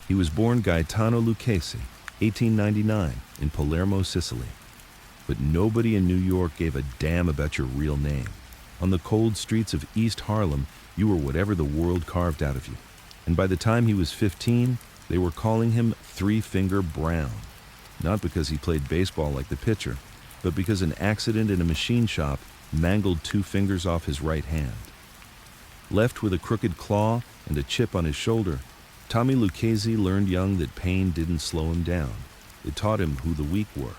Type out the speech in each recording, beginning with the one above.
He was born Gaetano Lucchese, 1899, in Palermo, Sicily. But nobody in New York gave a damn about your real name. On the cold streets of East Harlem, you were whatever the world carved out of you. And by the time he was 15, they were calling him Three Finger Brown. Not because he played baseball like the pitcher, but because an accident in a machine shop mangled 2 fingers off his right hand. Left with a crooked claw and a chip on his shoulder, Tommy Lucchese learned young that pain didn't slow him down. It taught him who the weak were.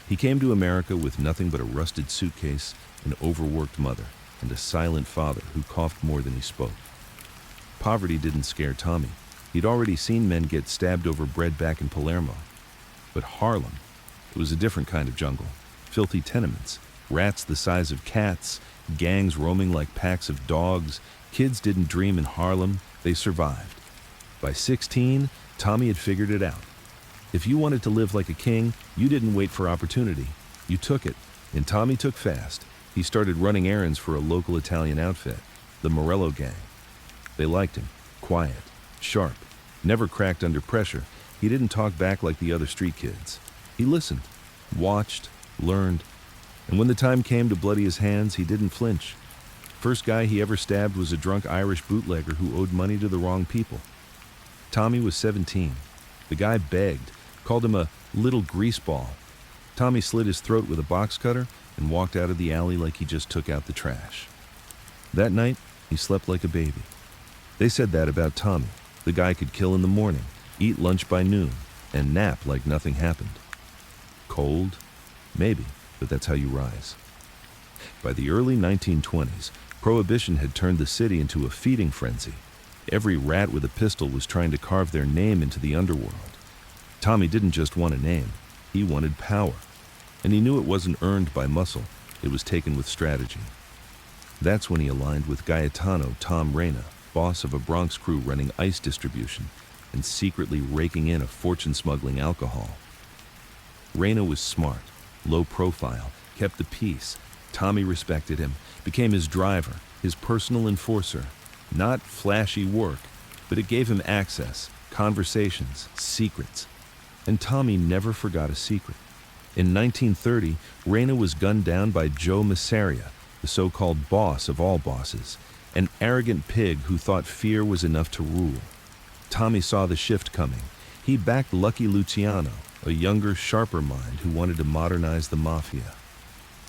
He came to America with nothing but a rusted suitcase, an overworked mother, and a silent father who coughed more than he spoke. Poverty didn't scare Tommy. He'd already seen men get stabbed over bread back in Palermo. But Harlem, it was a different kind of jungle. Filthy tenements, rats the size of cats, gangs roaming like packs of dogs. Kids didn't dream in Harlem, they survived. By 16, Tommy had figured it out. If you wanted to live like a king, you didn't wait for opportunity. You took it, and Tommy took fast. He started running errands for a local Italian outfit, the Morello gang. They liked him, quiet, sharp, never cracked under pressure. He didn't talk back like the other street kids. He listened, watched, learned, and when the time came to bloody his hands, he didn't flinch. First guy he ever stabbed was a drunk Irish bootlegger who owed money to the wrong people. Tommy was 17. The guy begged, called him a little greaseball. Tommy slit his throat with a box cutter and walked out of the alley like he just took out the trash. That night, he slept like a baby. They said that about Tommy. The guy could kill in the morning, eat lunch by noon, and nap like nothing happened. Cold? Maybe, but that's how you rise. By the early 1920s, Prohibition had turned the city into a feeding frenzy. Every rat with a pistol was trying to carve their name into the underworld. Tommy didn't just want a name, he wanted power. And he knew it wasn't earned by muscle, it was taken with strategy. That's when he aligned with Gaetano Tom Reyna, boss of a Bronx crew running ice distribution and secretly raking in a fortune-smuggling alcohol. Reyna was smart, low profile, kept the peace. Tommy respected him, became his driver, his personal enforcer. Not flashy work, but it gave him access, conversations, secrets. And Tommy never forgot a secret. In 1930, Reyna was gunned down by Joe Masseria, the so-called boss of all bosses, an arrogant pig who thought fear was enough to rule. Tommy saw the shift coming. He backed Lucky Luciano, a younger, sharper mind who wanted to modernize the mafia.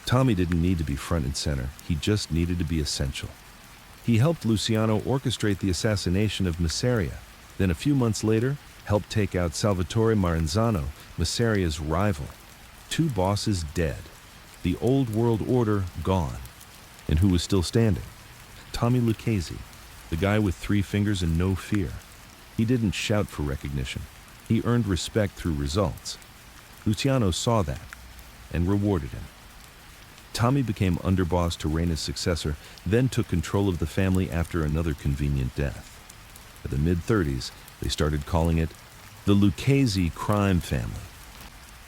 Tommy didn't need to be front and center, he just needed to be essential. He helped Luciano orchestrate the assassination of Masseria, then a few months later, helped take out Salvatore Maranzano, Masseria's rival. 2 bosses dead, the old world order gone. And who was still standing? Tommy Lucchese, the guy with 3 fingers and no fear. He didn't shout for recognition. He earned respect through results. Luciano saw that and rewarded him. Tommy became underboss to Reyna's successor, then took control of the family after another convenient death. By the mid-30s, they started calling it the Lucchese crime family.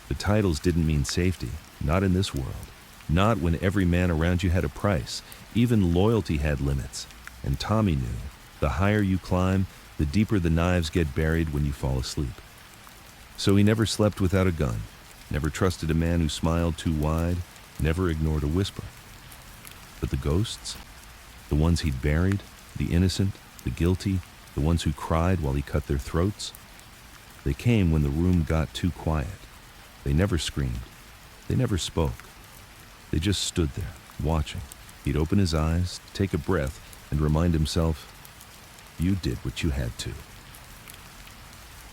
The titles didn't mean safety, not in this world. Not when every man around you had a price. Even loyalty had limits. And Tommy knew, the higher you climb, the deeper the knives get buried when you fall asleep. So he never slept without a gun, never trusted a man who smiled too wide, never ignored a whisper. But the ghosts? The ones he'd buried, the innocent, the guilty, the ones who cried while he cut their throats? They came when the room got too quiet. They never screamed. They never spoke. They just stood there, watching. He'd open his eyes, take a breath, and remind himself, you did what you had to.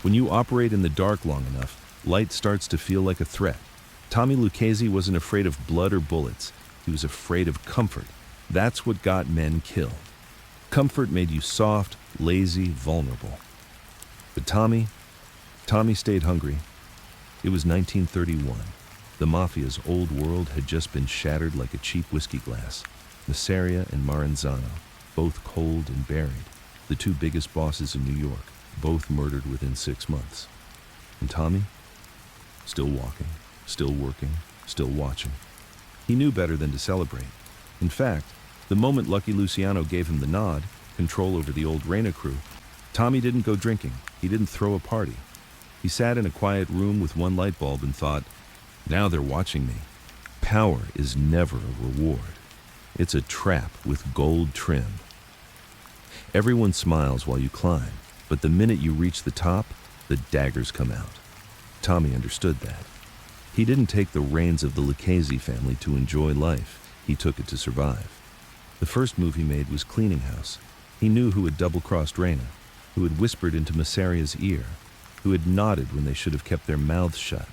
When you operate in the dark long enough, light starts to feel like a threat. Tommy Lucchese wasn't afraid of blood or bullets. He was afraid of comfort. That's what got men killed. Comfort made you soft, lazy, vulnerable. But Tommy stayed hungry. It was 1931. The mafia's old world had just been shattered like a cheap whiskey glass. Masseria and Maranzano, both cold and buried. The 2 biggest bosses in New York, both murdered within 6 months. And Tommy? Still walking, still working, still watching. He knew better than to celebrate. In fact, the moment Lucky Luciano gave him the nod, control over the old Reyna crew, Tommy didn't go drinking. He didn't throw a party. He sat in a quiet room with one light bulb and thought, now they're watching me. Power is never a reward. It's a trap with gold trim. Everyone smiles while you climb, but the minute you reach the top, the daggers come out. Tommy understood that. He didn't take the reins of the Lucchese family to enjoy life. He took it to survive. The first move he made was cleaning house. He knew who had double-crossed Reina, who had whispered into Massaria's ear, who had nodded when they should have kept their mouths shut.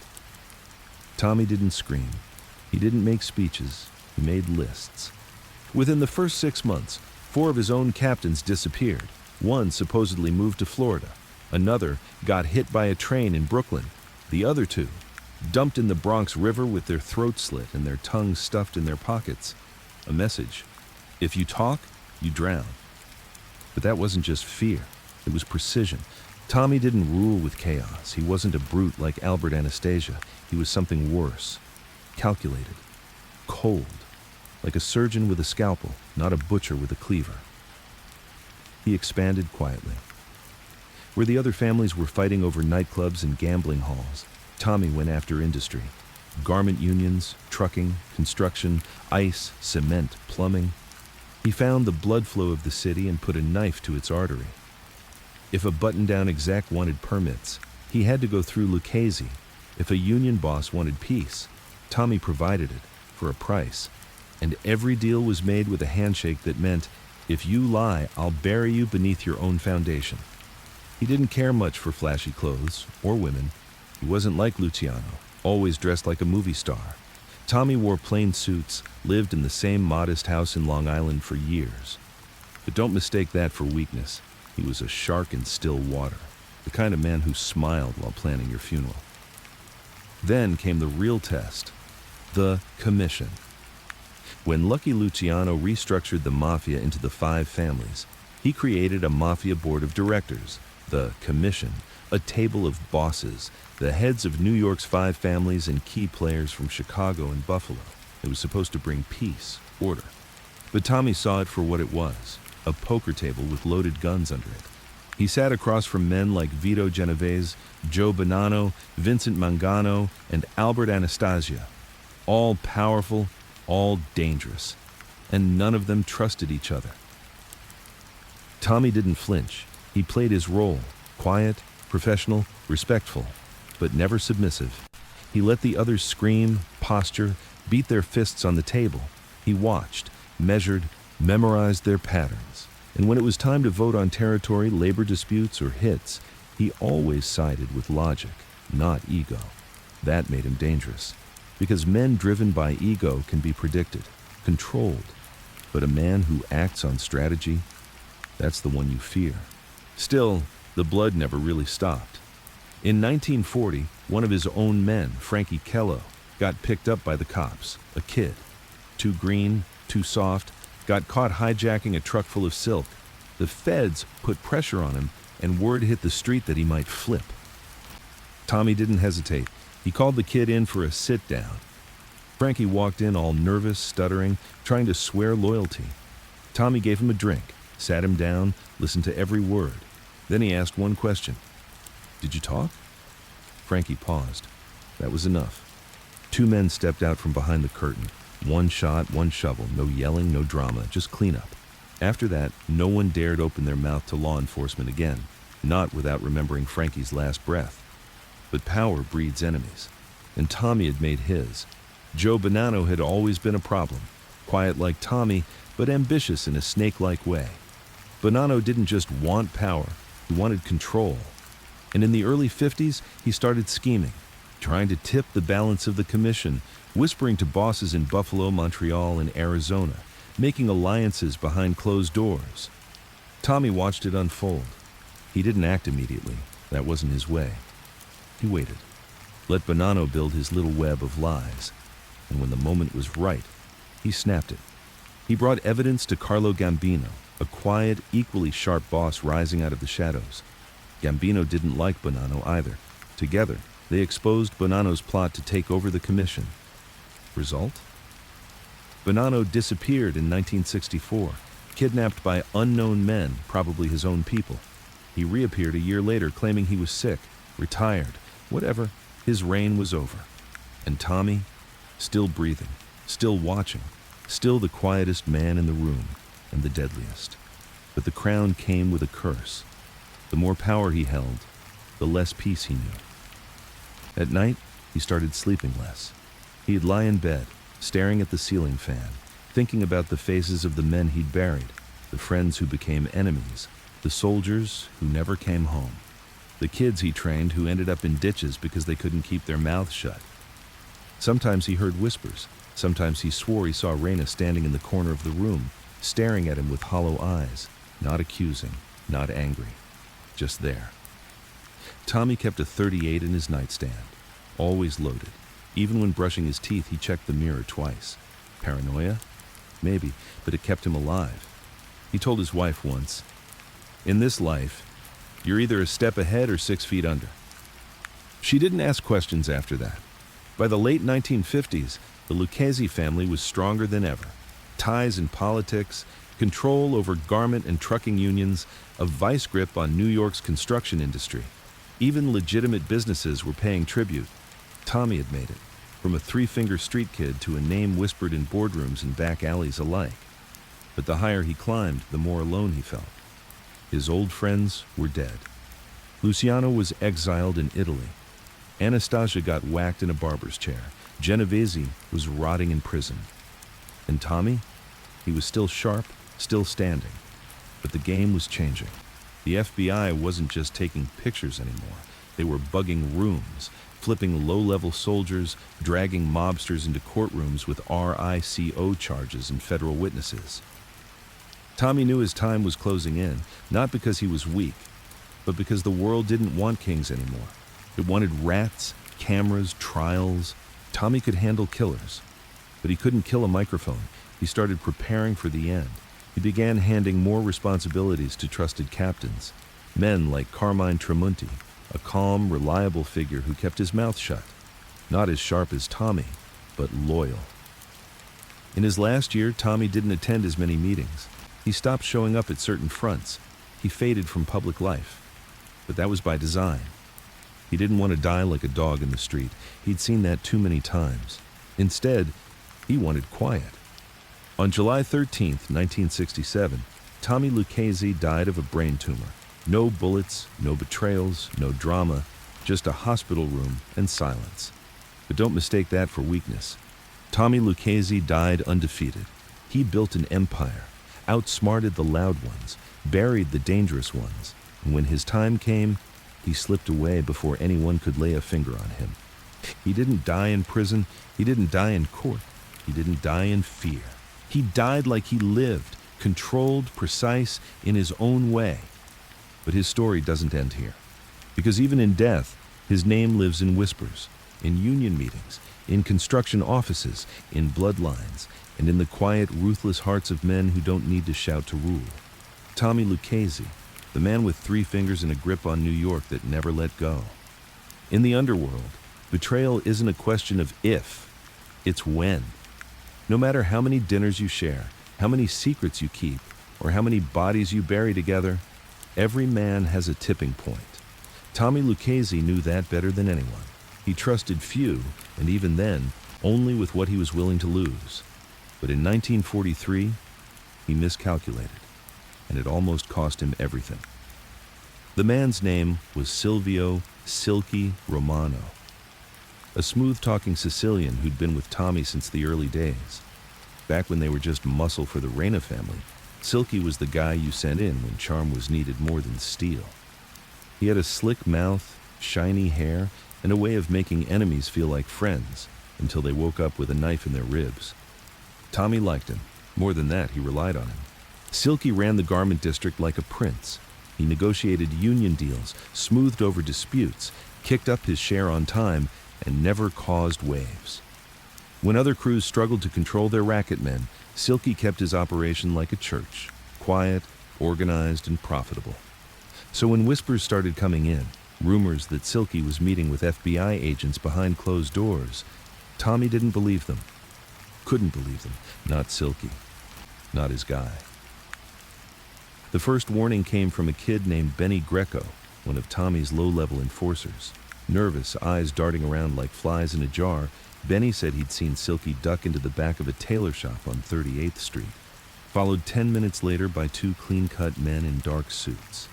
Tommy didn't scream. He didn't make speeches. He made lists. Within the first 6 months, 4 of his own captains disappeared. One supposedly moved to Florida. Another got hit by a train in Brooklyn. The other 2 dumped in the Bronx River with their throats slit and their tongues stuffed in their pockets. A message: if you talk, you drown. But that wasn't just fear. It was precision. Tommy didn't rule with chaos. He wasn't a brute like Albert Anastasia. He was something worse. Calculated. Cold. Like a surgeon with a scalpel, not a butcher with a cleaver. He expanded quietly. Where the other families were fighting over nightclubs and gambling halls, Tommy went after industry. Garment unions, trucking, construction, ice, cement, plumbing. He found the blood flow of the city and put a knife to its artery. If a button-down exec wanted permits, he had to go through Lucchese. If a union boss wanted peace, Tommy provided it, for a price. And every deal was made with a handshake that meant, if you lie, I'll bury you beneath your own foundation. He didn't care much for flashy clothes, or women. He wasn't like Luciano, always dressed like a movie star. Tommy wore plain suits, lived in the same modest house in Long Island for years. But don't mistake that for weakness. He was a shark in still water, the kind of man who smiled while planning your funeral. Then came the real test, the commission. When Lucky Luciano restructured the mafia into the 5 families, he created a mafia board of directors, the commission, a table of bosses, the heads of New York's 5 families and key players from Chicago and Buffalo. It was supposed to bring peace, order. But Tommy saw it for what it was, a poker table with loaded guns under it. He sat across from men like Vito Genovese, Joe Bonanno, Vincent Mangano, and Albert Anastasia, all powerful, all dangerous, and none of them trusted each other. Tommy didn't flinch. He played his role, quiet, professional, respectful, but never submissive. He let the others scream, posture, beat their fists on the table. He watched, measured, memorized their patterns. And when it was time to vote on territory, labor disputes, or hits, he always sided with logic, not ego. That made him dangerous. Because men driven by ego can be predicted, controlled. But a man who acts on strategy, that's the one you fear. Still, the blood never really stopped. In 1940, one of his own men, Frankie Kello, got picked up by the cops, a kid. Too green, too soft, got caught hijacking a truck full of silk. The feds put pressure on him, and word hit the street that he might flip. Tommy didn't hesitate. He called the kid in for a sit-down. Frankie walked in all nervous, stuttering, trying to swear loyalty. Tommy gave him a drink, sat him down, listened to every word. Then he asked one question. "Did you talk?" Frankie paused. That was enough. 2 men stepped out from behind the curtain. 1 shot, 1 shovel, no yelling, no drama, just cleanup. After that, no one dared open their mouth to law enforcement again, not without remembering Frankie's last breath. But power breeds enemies, and Tommy had made his. Joe Bonanno had always been a problem, quiet like Tommy, but ambitious in a snake-like way. Bonanno didn't just want power, he wanted control. And in the early 50s, he started scheming, trying to tip the balance of the commission, whispering to bosses in Buffalo, Montreal, and Arizona, making alliances behind closed doors. Tommy watched it unfold. He didn't act immediately. That wasn't his way. He waited. Let Bonanno build his little web of lies. And when the moment was right, he snapped it. He brought evidence to Carlo Gambino, a quiet, equally sharp boss rising out of the shadows. Gambino didn't like Bonanno either. Together, they exposed Bonanno's plot to take over the commission. Result? Bonanno disappeared in 1964, kidnapped by unknown men, probably his own people. He reappeared a year later claiming he was sick, retired, whatever. His reign was over. And Tommy, still breathing, still watching, still the quietest man in the room and the deadliest. But the crown came with a curse. The more power he held, the less peace he knew. At night, he started sleeping less. He'd lie in bed, staring at the ceiling fan, thinking about the faces of the men he'd buried, the friends who became enemies, the soldiers who never came home, the kids he trained who ended up in ditches because they couldn't keep their mouths shut. Sometimes he heard whispers. Sometimes he swore he saw Raina standing in the corner of the room, staring at him with hollow eyes, not accusing, not angry, just there. Tommy kept a .38 in his nightstand, always loaded. Even when brushing his teeth, he checked the mirror twice. Paranoia? Maybe, but it kept him alive. He told his wife once, "In this life, you're either a step ahead or 6 feet under." She didn't ask questions after that. By the late 1950s, the Lucchese family was stronger than ever. Ties in politics, control over garment and trucking unions, a vice grip on New York's construction industry. Even legitimate businesses were paying tribute. Tommy had made it, from a three-finger street kid to a name whispered in boardrooms and back alleys alike. But the higher he climbed, the more alone he felt. His old friends were dead. Luciano was exiled in Italy. Anastasia got whacked in a barber's chair. Genovese was rotting in prison. And Tommy? He was still sharp, still standing. But the game was changing. The FBI wasn't just taking pictures anymore. They were bugging rooms, flipping low-level soldiers, dragging mobsters into courtrooms with RICO charges and federal witnesses. Tommy knew his time was closing in, not because he was weak, but because the world didn't want kings anymore. It wanted rats, cameras, trials. Tommy could handle killers, but he couldn't kill a microphone. He started preparing for the end. He began handing more responsibilities to trusted captains, men like Carmine Tremonti, a calm, reliable figure who kept his mouth shut. Not as sharp as Tommy, but loyal. In his last year, Tommy didn't attend as many meetings. He stopped showing up at certain fronts. He faded from public life. But that was by design. He didn't want to die like a dog in the street. He'd seen that too many times. Instead, he wanted quiet. On July 13th, 1967, Tommy Lucchese died of a brain tumor. No bullets, no betrayals, no drama, just a hospital room and silence. But don't mistake that for weakness. Tommy Lucchese died undefeated. He built an empire, outsmarted the loud ones, buried the dangerous ones, and when his time came, he slipped away before anyone could lay a finger on him. He didn't die in prison. He didn't die in court. He didn't die in fear. He died like he lived, controlled, precise, in his own way. But his story doesn't end here. Because even in death, his name lives in whispers, in union meetings, in construction offices, in bloodlines, and in the quiet, ruthless hearts of men who don't need to shout to rule. Tommy Lucchese, the man with 3 fingers and a grip on New York that never let go. In the underworld, betrayal isn't a question of if, it's when. No matter how many dinners you share, how many secrets you keep, or how many bodies you bury together, every man has a tipping point. Tommy Lucchese knew that better than anyone. He trusted few, and even then, only with what he was willing to lose. But in 1943, he miscalculated, and it almost cost him everything. The man's name was Silvio "Silky" Romano, a smooth-talking Sicilian who'd been with Tommy since the early days. Back when they were just muscle for the Raina family, Silky was the guy you sent in when charm was needed more than steel. He had a slick mouth, shiny hair, and a way of making enemies feel like friends until they woke up with a knife in their ribs. Tommy liked him. More than that, he relied on him. Silky ran the garment district like a prince. He negotiated union deals, smoothed over disputes, kicked up his share on time, and never caused waves. When other crews struggled to control their racket men, Silky kept his operation like a church, quiet, organized, and profitable. So when whispers started coming in, rumors that Silky was meeting with FBI agents behind closed doors, Tommy didn't believe them. Couldn't believe them. Not Silky. Not his guy. The first warning came from a kid named Benny Greco, one of Tommy's low-level enforcers. Nervous, eyes darting around like flies in a jar, Benny said he'd seen Silky duck into the back of a tailor shop on 38th Street, followed 10 minutes later by two clean-cut men in dark suits.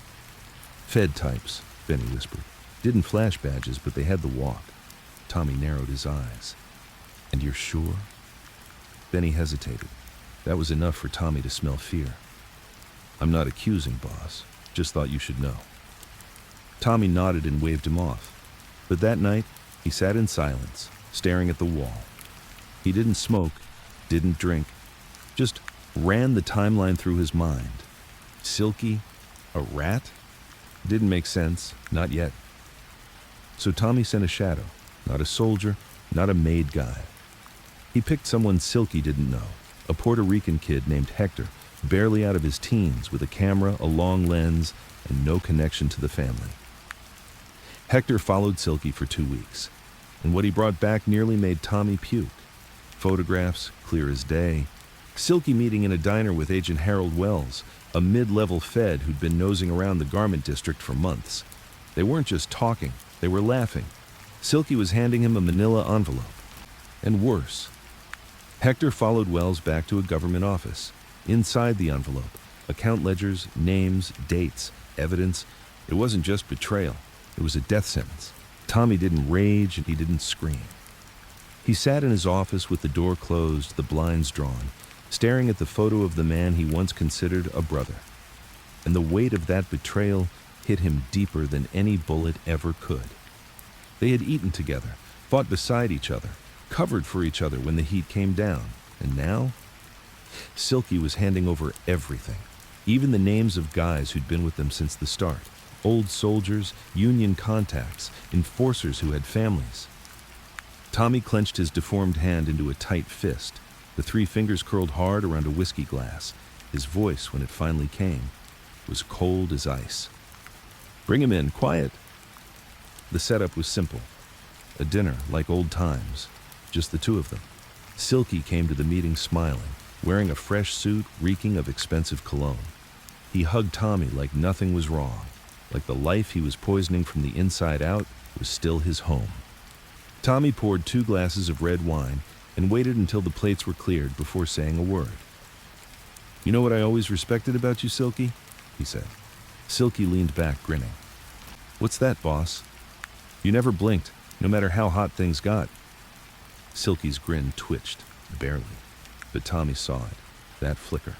Fed types, Benny whispered. Didn't flash badges, but they had the walk. Tommy narrowed his eyes. And you're sure? Benny hesitated. That was enough for Tommy to smell fear. I'm not accusing, boss. Just thought you should know. Tommy nodded and waved him off. But that night, he sat in silence, staring at the wall. He didn't smoke, didn't drink, just ran the timeline through his mind. Silky? A rat? Didn't make sense, not yet. So Tommy sent a shadow, not a soldier, not a made guy. He picked someone Silky didn't know, a Puerto Rican kid named Hector, barely out of his teens, with a camera, a long lens, and no connection to the family. Hector followed Silky for 2 weeks, and what he brought back nearly made Tommy puke. Photographs, clear as day. Silky meeting in a diner with Agent Harold Wells, a mid-level Fed who'd been nosing around the garment district for months. They weren't just talking, they were laughing. Silky was handing him a manila envelope. And worse. Hector followed Wells back to a government office. Inside the envelope, account ledgers, names, dates, evidence. It wasn't just betrayal. It was a death sentence. Tommy didn't rage and he didn't scream. He sat in his office with the door closed, the blinds drawn, staring at the photo of the man he once considered a brother. And the weight of that betrayal hit him deeper than any bullet ever could. They had eaten together, fought beside each other, covered for each other when the heat came down. And now? Silky was handing over everything, even the names of guys who'd been with them since the start. Old soldiers, union contacts, enforcers who had families. Tommy clenched his deformed hand into a tight fist, the 3 fingers curled hard around a whiskey glass. His voice, when it finally came, was cold as ice. Bring him in, quiet. The setup was simple. A dinner, like old times, just the two of them. Silky came to the meeting smiling, wearing a fresh suit reeking of expensive cologne. He hugged Tommy like nothing was wrong, like the life he was poisoning from the inside out was still his home. Tommy poured 2 glasses of red wine and waited until the plates were cleared before saying a word. You know what I always respected about you, Silky? He said. Silky leaned back, grinning. What's that, boss? You never blinked, no matter how hot things got. Silky's grin twitched, barely, but Tommy saw it, that flicker.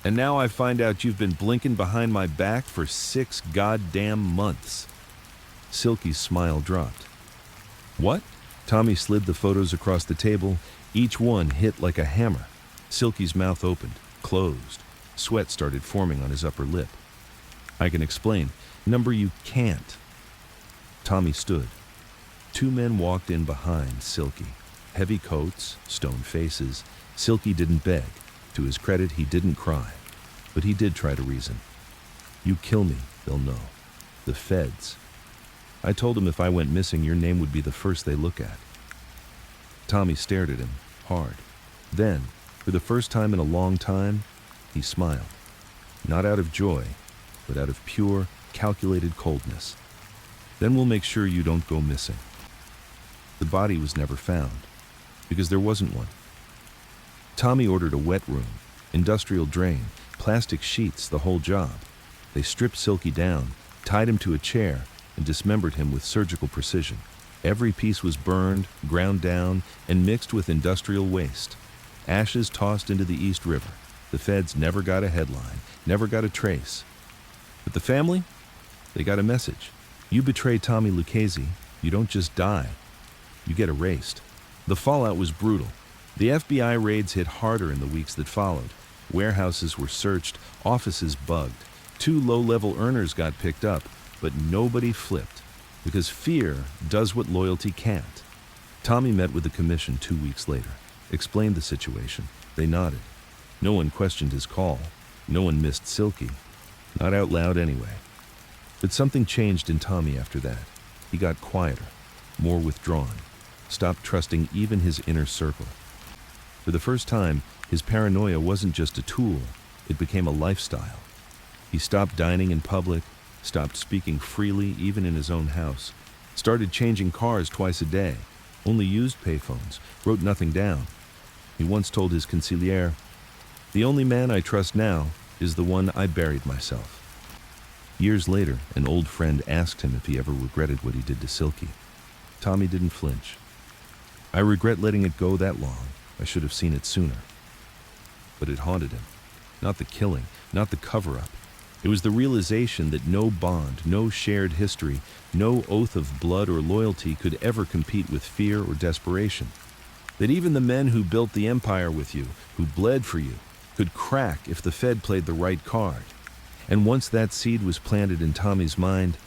And now I find out you've been blinking behind my back for 6 goddamn months. Silky's smile dropped. What? Tommy slid the photos across the table, each one hit like a hammer. Silky's mouth opened, closed. Sweat started forming on his upper lip. I can explain. Number, you can't. Tommy stood. 2 men walked in behind Silky. Heavy coats, stone faces. Silky didn't beg. To his credit, he didn't cry. But he did try to reason. You kill me, they'll know. The feds. I told them if I went missing, your name would be the first they look at. Tommy stared at him, hard. Then, for the first time in a long time, he smiled. Not out of joy, but out of pure, calculated coldness. Then we'll make sure you don't go missing. The body was never found, because there wasn't one. Tommy ordered a wet room, industrial drain, plastic sheets, the whole job. They stripped Silky down, tied him to a chair, and dismembered him with surgical precision. Every piece was burned, ground down, and mixed with industrial waste. Ashes tossed into the East River. The feds never got a headline, never got a trace. But the family? They got a message. You betray Tommy Lucchese, you don't just die. You get erased. The fallout was brutal. The FBI raids hit harder in the weeks that followed. Warehouses were searched, offices bugged. 2 low-level earners got picked up, but nobody flipped, because fear does what loyalty can't. Tommy met with the commission 2 weeks later, explained the situation. They nodded. No one questioned his call. No one missed Silky. Not out loud anyway. But something changed in Tommy after that. He got quieter, more withdrawn, stopped trusting even his inner circle. For the first time, his paranoia wasn't just a tool, It became a lifestyle. He stopped dining in public, stopped speaking freely even in his own house, started changing cars twice a day, only used payphones, wrote nothing down. He once told his consigliere, "The only man I trust now is the one I buried myself." Years later, an old friend asked him if he ever regretted what he did to Silky. Tommy didn't flinch. "I regret letting it go that long. I should have seen it sooner." But it haunted him. Not the killing, not the cover-up. It was the realization that no bond, no shared history, no oath of blood or loyalty could ever compete with fear or desperation. That even the men who built the empire with you, who bled for you, could crack if the Fed played the right card. And once that seed was planted in Tommy's mind,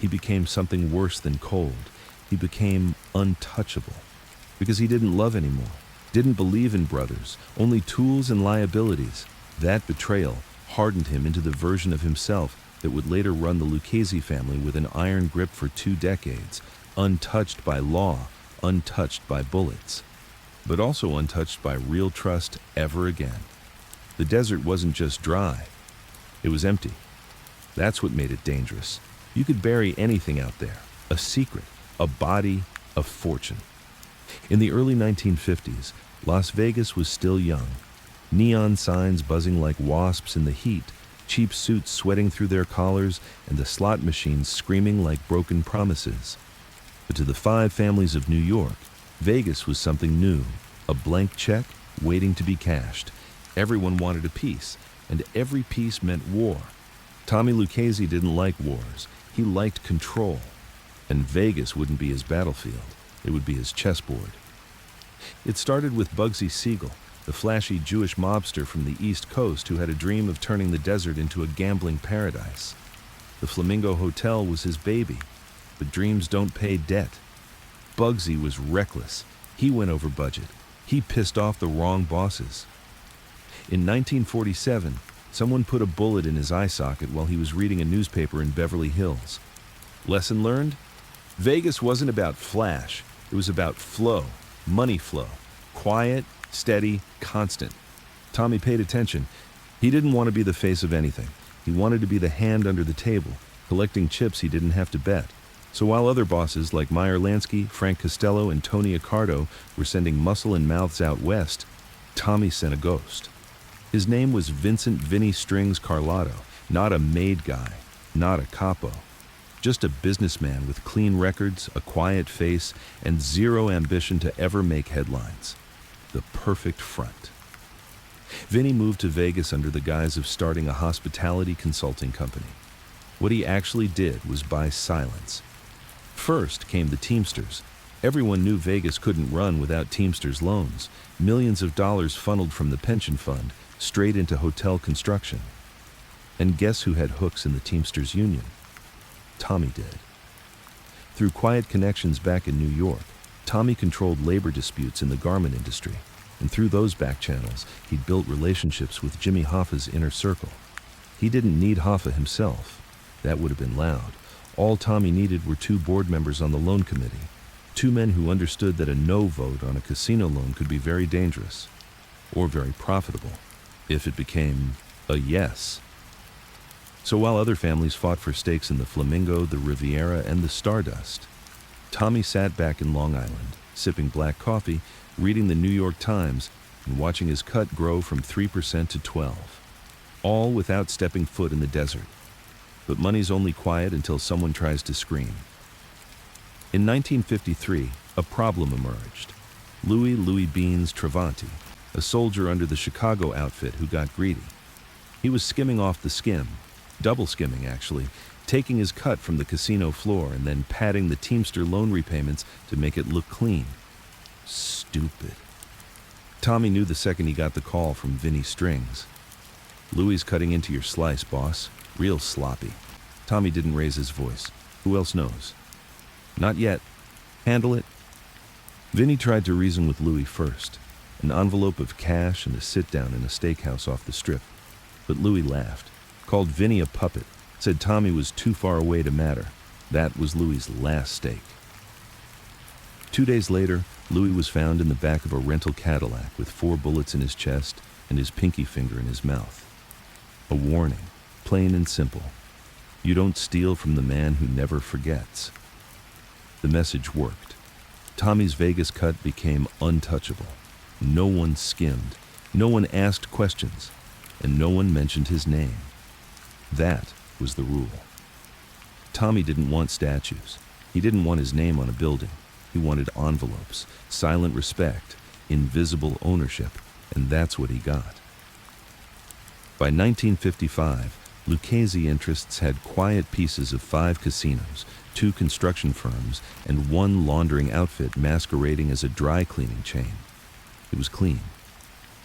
he became something worse than cold. He became untouchable. Because he didn't love anymore, didn't believe in brothers, only tools and liabilities. That betrayal hardened him into the version of himself that would later run the Lucchese family with an iron grip for 2 decades, untouched by law, untouched by bullets, but also untouched by real trust ever again. The desert wasn't just dry, it was empty. That's what made it dangerous. You could bury anything out there, a secret, a body, a fortune. In the early 1950s, Las Vegas was still young. Neon signs buzzing like wasps in the heat, cheap suits sweating through their collars, and the slot machines screaming like broken promises. But to the 5 families of New York, Vegas was something new, a blank check waiting to be cashed. Everyone wanted a piece, and every piece meant war. Tommy Lucchese didn't like wars. He liked control. And Vegas wouldn't be his battlefield. It would be his chessboard. It started with Bugsy Siegel, the flashy Jewish mobster from the East Coast who had a dream of turning the desert into a gambling paradise. The Flamingo Hotel was his baby, but dreams don't pay debt. Bugsy was reckless. He went over budget. He pissed off the wrong bosses. In 1947, someone put a bullet in his eye socket while he was reading a newspaper in Beverly Hills. Lesson learned? Vegas wasn't about flash. It was about flow, money flow, quiet, steady, constant. Tommy paid attention. He didn't want to be the face of anything. He wanted to be the hand under the table, collecting chips he didn't have to bet. So while other bosses like Meyer Lansky, Frank Costello, and Tony Accardo were sending muscle and mouths out west, Tommy sent a ghost. His name was Vincent Vinny Strings Carlotto, not a made guy, not a capo. Just a businessman with clean records, a quiet face, and zero ambition to ever make headlines. The perfect front. Vinny moved to Vegas under the guise of starting a hospitality consulting company. What he actually did was buy silence. First came the Teamsters. Everyone knew Vegas couldn't run without Teamsters loans. Millions of dollars funneled from the pension fund straight into hotel construction. And guess who had hooks in the Teamsters Union? Tommy did. Through quiet connections back in New York, Tommy controlled labor disputes in the garment industry, and through those back channels, he'd built relationships with Jimmy Hoffa's inner circle. He didn't need Hoffa himself. That would have been loud. All Tommy needed were 2 board members on the loan committee, 2 men who understood that a no vote on a casino loan could be very dangerous, or very profitable, if it became a yes. So while other families fought for stakes in the Flamingo, the Riviera, and the Stardust, Tommy sat back in Long Island, sipping black coffee, reading the New York Times, and watching his cut grow from 3% to 12%, all without stepping foot in the desert. But money's only quiet until someone tries to scream. In 1953, a problem emerged. Louis Beans Travanti, a soldier under the Chicago outfit who got greedy. He was skimming off the skim, double skimming actually, taking his cut from the casino floor and then padding the Teamster loan repayments to make it look clean. Stupid. Tommy knew the second he got the call from Vinny Strings. "Louis cutting into your slice, boss. Real sloppy." Tommy didn't raise his voice. Who else knows? "Not yet. Handle it." Vinny tried to reason with Louis first, an envelope of cash and a sit-down in a steakhouse off the strip. But Louis laughed, called Vinny a puppet, said Tommy was too far away to matter. That was Louis's last stake. 2 days later, Louis was found in the back of a rental Cadillac with 4 bullets in his chest and his pinky finger in his mouth. A warning, plain and simple. You don't steal from the man who never forgets. The message worked. Tommy's Vegas cut became untouchable. No one skimmed, no one asked questions, and no one mentioned his name. That was the rule. Tommy didn't want statues. He didn't want his name on a building. He wanted envelopes, silent respect, invisible ownership, and that's what he got. By 1955, Lucchese interests had quiet pieces of 5 casinos, 2 construction firms, and 1 laundering outfit masquerading as a dry cleaning chain. It was clean,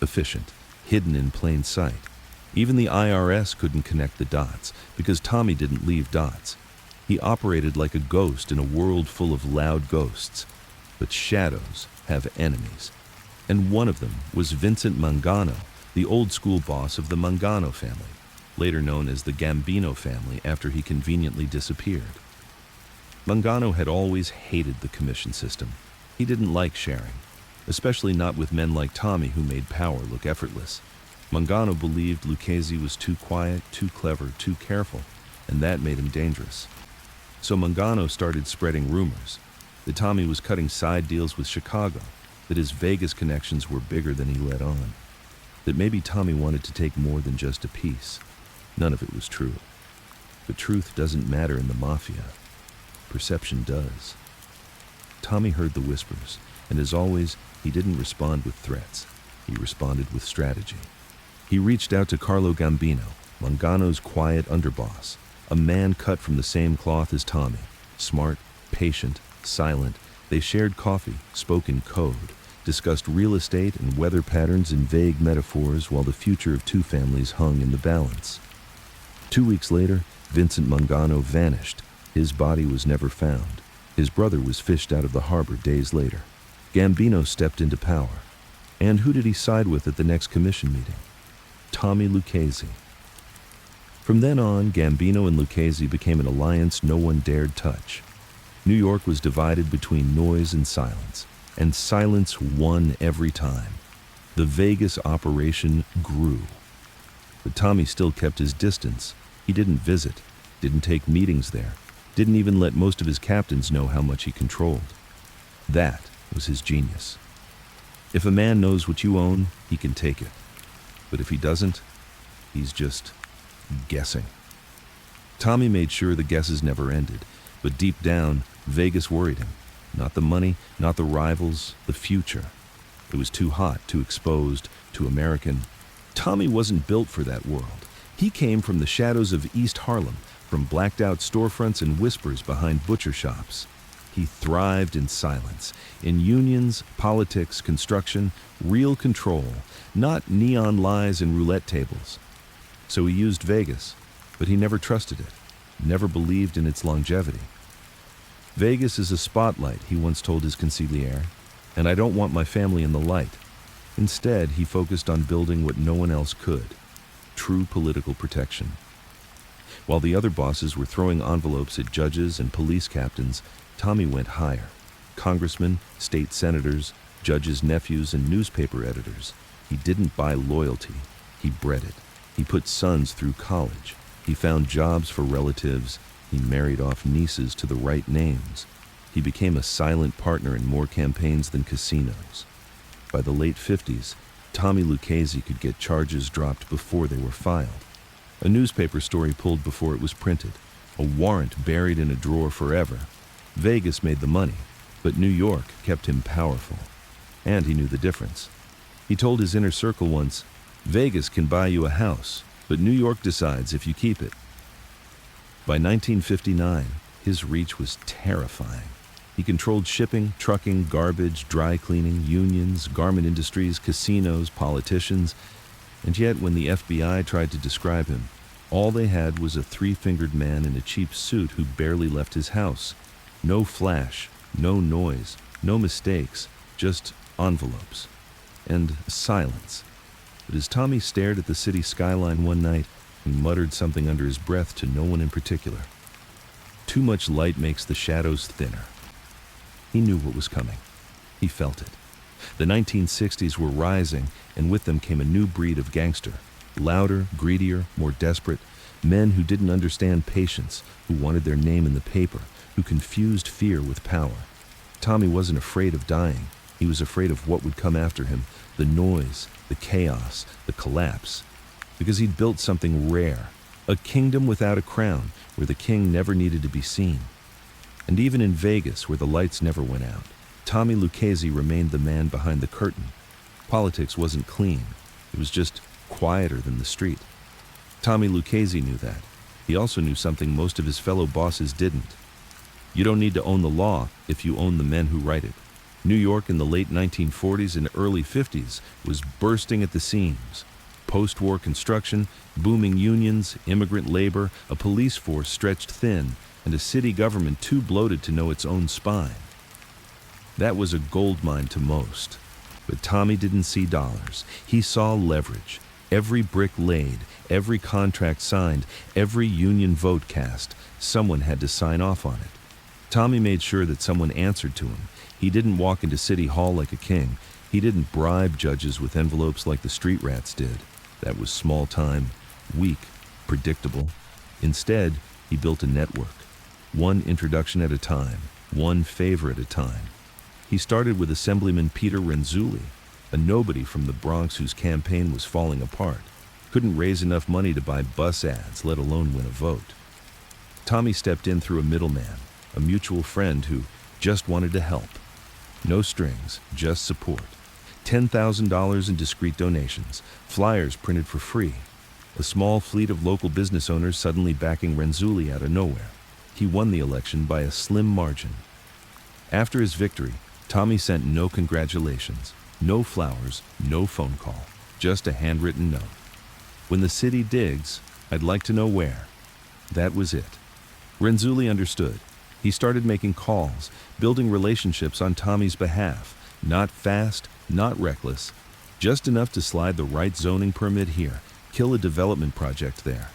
efficient, hidden in plain sight. Even the IRS couldn't connect the dots because Tommy didn't leave dots. He operated like a ghost in a world full of loud ghosts. But shadows have enemies. And one of them was Vincent Mangano, the old-school boss of the Mangano family, later known as the Gambino family after he conveniently disappeared. Mangano had always hated the commission system. He didn't like sharing, especially not with men like Tommy who made power look effortless. Mangano believed Lucchese was too quiet, too clever, too careful, and that made him dangerous. So Mangano started spreading rumors that Tommy was cutting side deals with Chicago, that his Vegas connections were bigger than he let on, that maybe Tommy wanted to take more than just a piece. None of it was true. But truth doesn't matter in the mafia. Perception does. Tommy heard the whispers, and as always, he didn't respond with threats. He responded with strategy. He reached out to Carlo Gambino, Mangano's quiet underboss, a man cut from the same cloth as Tommy. Smart, patient, silent, they shared coffee, spoke in code, discussed real estate and weather patterns in vague metaphors while the future of 2 families hung in the balance. 2 weeks later, Vincent Mangano vanished. His body was never found. His brother was fished out of the harbor days later. Gambino stepped into power. And who did he side with at the next commission meeting? Tommy Lucchese. From then on, Gambino and Lucchese became an alliance no one dared touch. New York was divided between noise and silence won every time. The Vegas operation grew. But Tommy still kept his distance. He didn't visit, didn't take meetings there, didn't even let most of his captains know how much he controlled. That was his genius. If a man knows what you own, he can take it. But if he doesn't, he's just guessing. Tommy made sure the guesses never ended, but deep down, Vegas worried him. Not the money, not the rivals, the future. It was too hot, too exposed, too American. Tommy wasn't built for that world. He came from the shadows of East Harlem, from blacked-out storefronts and whispers behind butcher shops. He thrived in silence, in unions, politics, construction, real control, not neon lies and roulette tables. So he used Vegas, but he never trusted it, never believed in its longevity. Vegas is a spotlight, he once told his consigliere, and I don't want my family in the light. Instead, he focused on building what no one else could, true political protection. While the other bosses were throwing envelopes at judges and police captains, Tommy went higher. Congressmen, state senators, judges' nephews, and newspaper editors. He didn't buy loyalty, he bred it. He put sons through college. He found jobs for relatives. He married off nieces to the right names. He became a silent partner in more campaigns than casinos. By the late 50s, Tommy Lucchese could get charges dropped before they were filed. A newspaper story pulled before it was printed. A warrant buried in a drawer forever. Vegas made the money, but New York kept him powerful. And he knew the difference. He told his inner circle once, Vegas can buy you a house, but New York decides if you keep it. By 1959, his reach was terrifying. He controlled shipping, trucking, garbage, dry cleaning, unions, garment industries, casinos, politicians, and yet when the FBI tried to describe him, all they had was a 3-fingered man in a cheap suit who barely left his house. No flash, no noise, no mistakes, just envelopes. And silence. But as Tommy stared at the city skyline one night, he muttered something under his breath to no one in particular. Too much light makes the shadows thinner. He knew what was coming. He felt it. The 1960s were rising, and with them came a new breed of gangster. Louder, greedier, more desperate. Men who didn't understand patience, who wanted their name in the paper, who confused fear with power. Tommy wasn't afraid of dying. He was afraid of what would come after him, the noise, the chaos, the collapse. Because he'd built something rare, a kingdom without a crown, where the king never needed to be seen. And even in Vegas, where the lights never went out, Tommy Lucchese remained the man behind the curtain. Politics wasn't clean. It was just quieter than the street. Tommy Lucchese knew that. He also knew something most of his fellow bosses didn't. You don't need to own the law if you own the men who write it. New York in the late 1940s and early 50s was bursting at the seams. Post-war construction, booming unions, immigrant labor, a police force stretched thin, and a city government too bloated to know its own spine. That was a goldmine to most. But Tommy didn't see dollars. He saw leverage. Every brick laid, every contract signed, every union vote cast, someone had to sign off on it. Tommy made sure that someone answered to him. He didn't walk into City Hall like a king. He didn't bribe judges with envelopes like the street rats did. That was small time, weak, predictable. Instead, he built a network. One introduction at a time, one favor at a time. He started with Assemblyman Peter Renzulli, a nobody from the Bronx whose campaign was falling apart. Couldn't raise enough money to buy bus ads, let alone win a vote. Tommy stepped in through a middleman, a mutual friend who just wanted to help. No strings, just support. $10,000 in discreet donations, flyers printed for free. A small fleet of local business owners suddenly backing Renzulli out of nowhere. He won the election by a slim margin. After his victory, Tommy sent no congratulations, no flowers, no phone call, just a handwritten note. When the city digs, I'd like to know where. That was it. Renzulli understood. He started making calls, building relationships on Tommy's behalf. Not fast, not reckless, just enough to slide the right zoning permit here, kill a development project there.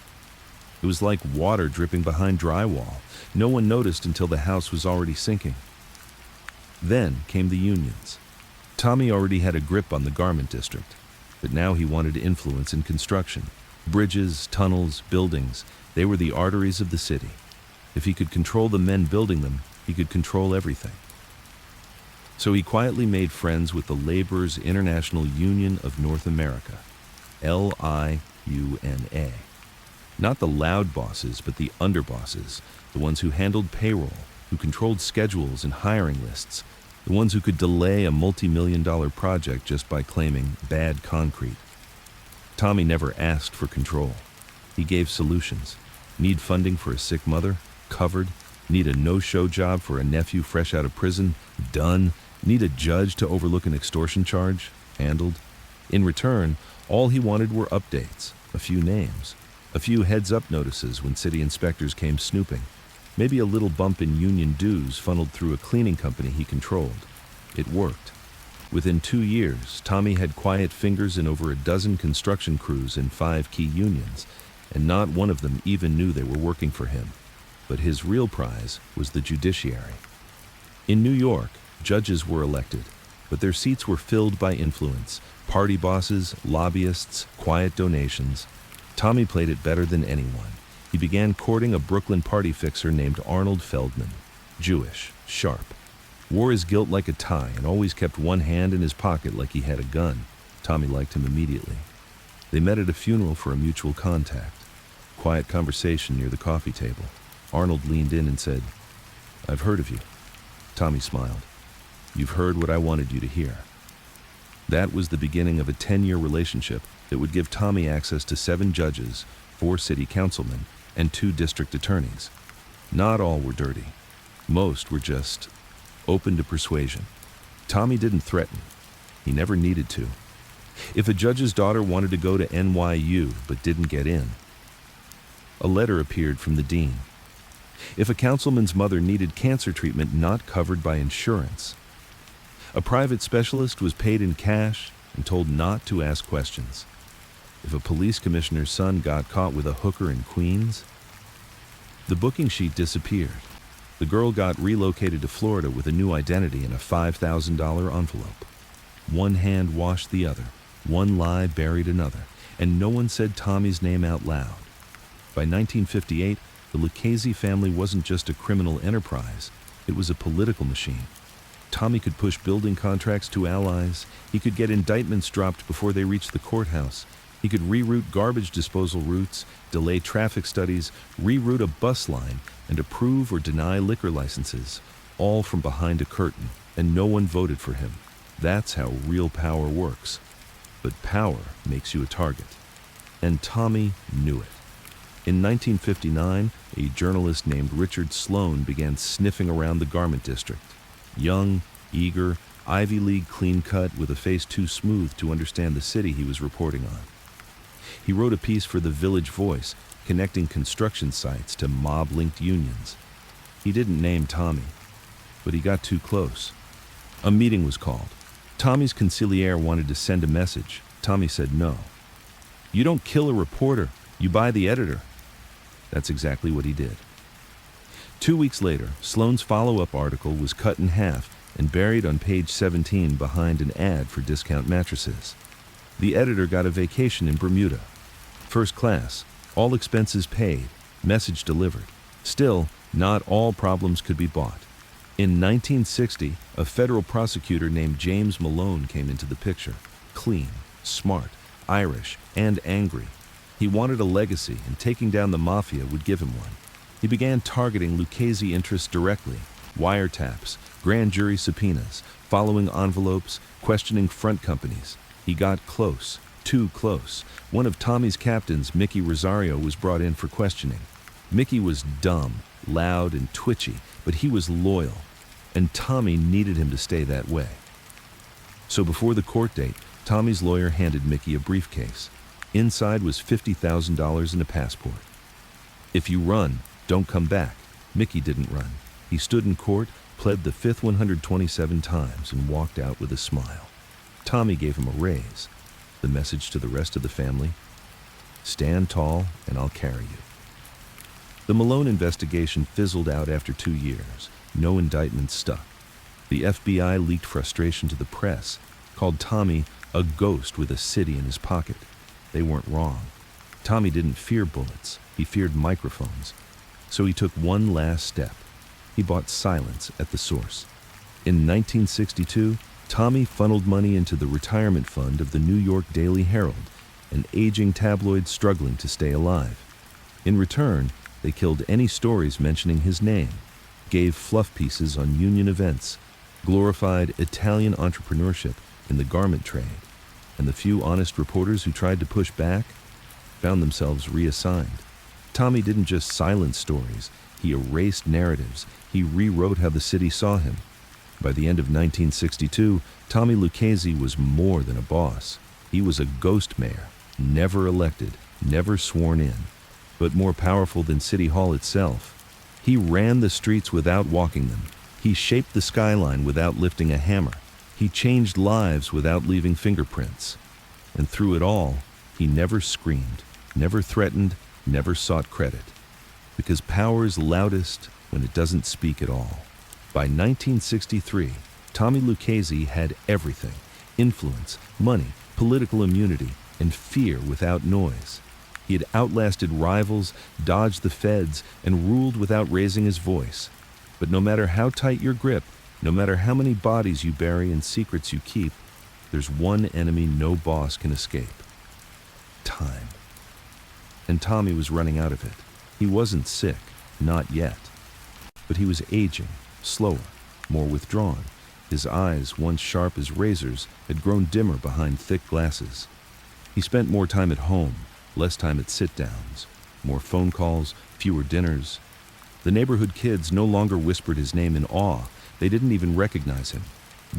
It was like water dripping behind drywall. No one noticed until the house was already sinking. Then came the unions. Tommy already had a grip on the garment district, but now he wanted influence in construction. Bridges, tunnels, buildings, they were the arteries of the city. If he could control the men building them, he could control everything. So he quietly made friends with the Laborers' International Union of North America, LIUNA. Not the loud bosses, but the underbosses, the ones who handled payroll, who controlled schedules and hiring lists, the ones who could delay a multi-million-dollar project just by claiming bad concrete. Tommy never asked for control. He gave solutions. Need funding for a sick mother? Covered. Need a no-show job for a nephew fresh out of prison? Done. Need a judge to overlook an extortion charge? Handled. In return, all he wanted were updates, a few names, a few heads-up notices when city inspectors came snooping, maybe a little bump in union dues funneled through a cleaning company he controlled. It worked. Within 2 years, Tommy had quiet fingers in over a dozen construction crews in 5 key unions, and not one of them even knew they were working for him. But his real prize was the judiciary. In New York, judges were elected, but their seats were filled by influence, party bosses, lobbyists, quiet donations. Tommy played it better than anyone. He began courting a Brooklyn party fixer named Arnold Feldman. Jewish, sharp. Wore his guilt like a tie and always kept one hand in his pocket like he had a gun. Tommy liked him immediately. They met at a funeral for a mutual contact. Quiet conversation near the coffee table. Arnold leaned in and said, "I've heard of you." Tommy smiled. "You've heard what I wanted you to hear." That was the beginning of a 10-year relationship that would give Tommy access to 7 judges, 4 city councilmen, and 2 district attorneys. Not all were dirty. Most were just open to persuasion. Tommy didn't threaten. He never needed to. If a judge's daughter wanted to go to NYU but didn't get in, a letter appeared from the dean. If a councilman's mother needed cancer treatment not covered by insurance, a private specialist was paid in cash and told not to ask questions. If a police commissioner's son got caught with a hooker in Queens, the booking sheet disappeared. The girl got relocated to Florida with a new identity and a $5,000 envelope. One hand washed the other. One lie buried another, and no one said Tommy's name out loud. By 1958, the Lucchese family wasn't just a criminal enterprise, it was a political machine. Tommy could push building contracts to allies, he could get indictments dropped before they reached the courthouse, he could reroute garbage disposal routes, delay traffic studies, reroute a bus line, and approve or deny liquor licenses, all from behind a curtain, and no one voted for him. That's how real power works. But power makes you a target. And Tommy knew it. In 1959, a journalist named Richard Sloan began sniffing around the garment district. Young, eager, Ivy League clean-cut with a face too smooth to understand the city he was reporting on. He wrote a piece for the Village Voice, connecting construction sites to mob-linked unions. He didn't name Tommy, but he got too close. A meeting was called. Tommy's consigliere wanted to send a message. Tommy said no. "You don't kill a reporter, you buy the editor." That's exactly what he did. 2 weeks later, Sloan's follow-up article was cut in half and buried on page 17 behind an ad for discount mattresses. The editor got a vacation in Bermuda. First class, all expenses paid, message delivered. Still, not all problems could be bought. In 1960, a federal prosecutor named James Malone came into the picture. Clean, smart, Irish, and angry. He wanted a legacy, and taking down the mafia would give him one. He began targeting Lucchese interests directly. Wiretaps, grand jury subpoenas, following envelopes, questioning front companies. He got close, too close. One of Tommy's captains, Mickey Rosario, was brought in for questioning. Mickey was dumb, loud, and twitchy, but he was loyal, and Tommy needed him to stay that way. So before the court date, Tommy's lawyer handed Mickey a briefcase. Inside was $50,000 and a passport. "If you run, don't come back." Mickey didn't run. He stood in court, pled the fifth 127 times, and walked out with a smile. Tommy gave him a raise. The message to the rest of the family: stand tall and I'll carry you. The Malone investigation fizzled out after 2 years. No indictments stuck. The FBI leaked frustration to the press, called Tommy a ghost with a city in his pocket. They weren't wrong. Tommy didn't fear bullets. He feared microphones. So he took one last step. He bought silence at the source. In 1962, Tommy funneled money into the retirement fund of the New York Daily Herald, an aging tabloid struggling to stay alive. In return, they killed any stories mentioning his name, gave fluff pieces on union events, glorified Italian entrepreneurship in the garment trade, and the few honest reporters who tried to push back found themselves reassigned. Tommy didn't just silence stories, he erased narratives, he rewrote how the city saw him. By the end of 1962, Tommy Lucchese was more than a boss. He was a ghost mayor, never elected, never sworn in, but more powerful than City Hall itself. He ran the streets without walking them. He shaped the skyline without lifting a hammer. He changed lives without leaving fingerprints. And through it all, he never screamed, never threatened, never sought credit. Because power is loudest when it doesn't speak at all. By 1963, Tommy Lucchese had everything: influence, money, political immunity, and fear without noise. He had outlasted rivals, dodged the feds, and ruled without raising his voice. But no matter how tight your grip, no matter how many bodies you bury and secrets you keep, there's one enemy no boss can escape: time. And Tommy was running out of it. He wasn't sick, not yet. But he was aging, slower, more withdrawn. His eyes, once sharp as razors, had grown dimmer behind thick glasses. He spent more time at home, less time at sit-downs, more phone calls, fewer dinners. The neighborhood kids no longer whispered his name in awe. They didn't even recognize him.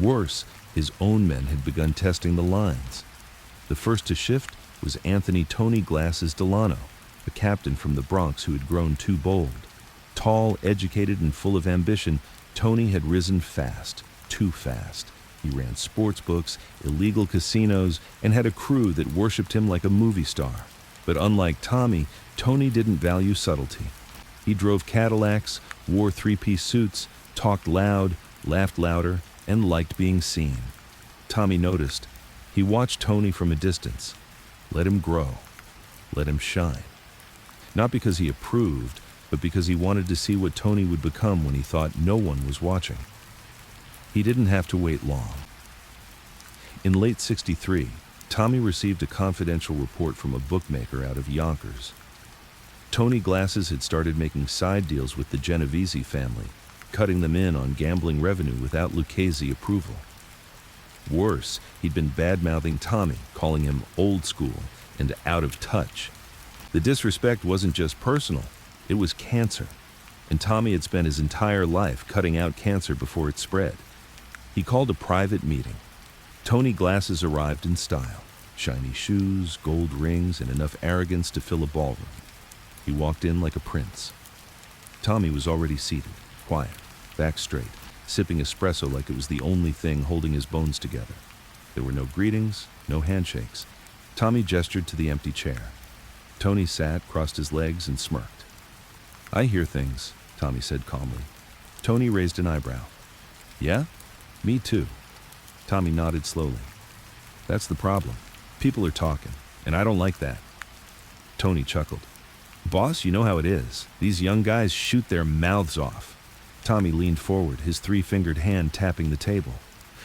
Worse, his own men had begun testing the lines. The first to shift was Anthony "Tony Glasses" Delano, a captain from the Bronx who had grown too bold. Tall, educated, and full of ambition, Tony had risen fast, too fast. He ran sports books, illegal casinos, and had a crew that worshipped him like a movie star. But unlike Tommy, Tony didn't value subtlety. He drove Cadillacs, wore three-piece suits, talked loud, laughed louder, and liked being seen. Tommy noticed. He watched Tony from a distance. Let him grow. Let him shine. Not because he approved, but because he wanted to see what Tony would become when he thought no one was watching. He didn't have to wait long. In late '63, Tommy received a confidential report from a bookmaker out of Yonkers. Tony Glasses had started making side deals with the Genovese family, cutting them in on gambling revenue without Lucchese approval. Worse, he'd been bad-mouthing Tommy, calling him old school and out of touch. The disrespect wasn't just personal, it was cancer, and Tommy had spent his entire life cutting out cancer before it spread. He called a private meeting. Tony Glasses arrived in style, shiny shoes, gold rings, and enough arrogance to fill a ballroom. He walked in like a prince. Tommy was already seated, quiet, back straight, sipping espresso like it was the only thing holding his bones together. There were no greetings, no handshakes. Tommy gestured to the empty chair. Tony sat, crossed his legs, and smirked. "I hear things," Tommy said calmly. Tony raised an eyebrow. "Yeah? Me too." Tommy nodded slowly. "That's the problem. People are talking, and I don't like that." Tony chuckled. "Boss, you know how it is. These young guys shoot their mouths off." Tommy leaned forward, his three-fingered hand tapping the table.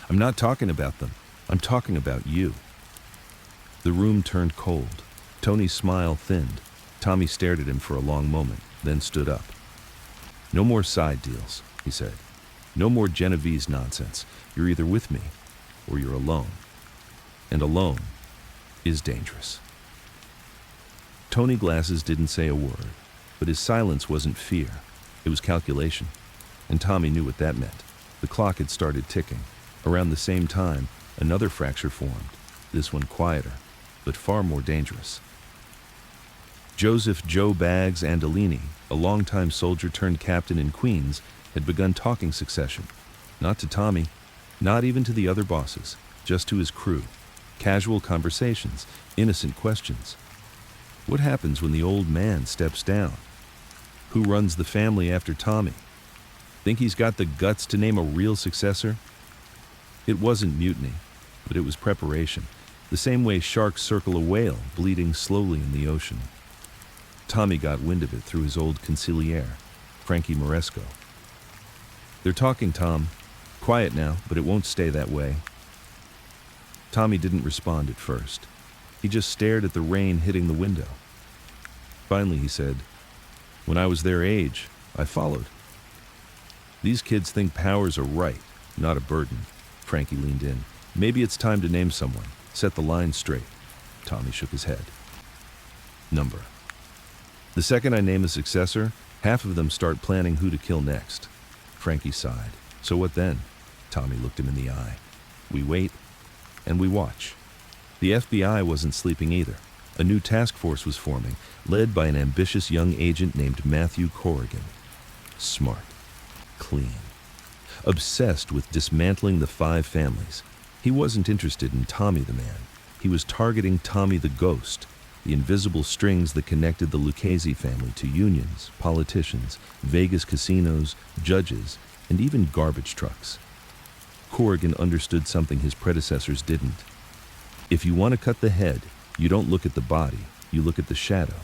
"I'm not talking about them. I'm talking about you." The room turned cold. Tony's smile thinned. Tommy stared at him for a long moment, then stood up. "No more side deals," he said. "No more Genovese nonsense. You're either with me, or you're alone. And alone is dangerous." Tony Glasses didn't say a word, but his silence wasn't fear. It was calculation. And Tommy knew what that meant. The clock had started ticking. Around the same time, another fracture formed, this one quieter, but far more dangerous. Joseph Joe Baggs Andolini, a longtime soldier turned captain in Queens, had begun talking succession. Not to Tommy, not even to the other bosses, just to his crew. Casual conversations, innocent questions. What happens when the old man steps down? Who runs the family after Tommy? Think he's got the guts to name a real successor? It wasn't mutiny, but it was preparation, the same way sharks circle a whale bleeding slowly in the ocean. Tommy got wind of it through his old consigliere, Frankie Moresco. "They're talking, Tom. Quiet now, but it won't stay that way." Tommy didn't respond at first. He just stared at the rain hitting the window. Finally, he said, "When I was their age, I followed. These kids think power's a right, not a burden." Frankie leaned in. "Maybe it's time to name someone, set the line straight." Tommy shook his head. "Number. The second I name a successor, half of them start planning who to kill next." Frankie sighed. "So what then?" Tommy looked him in the eye. "We wait, and we watch." The FBI wasn't sleeping either. A new task force was forming, led by an ambitious young agent named Matthew Corrigan. Smart. Clean. Obsessed with dismantling the 5 families. He wasn't interested in Tommy the man. He was targeting Tommy the ghost, the invisible strings that connected the Lucchese family to unions, politicians, Vegas casinos, judges, and even garbage trucks. Corrigan understood something his predecessors didn't. If you want to cut the head, you don't look at the body, you look at the shadow.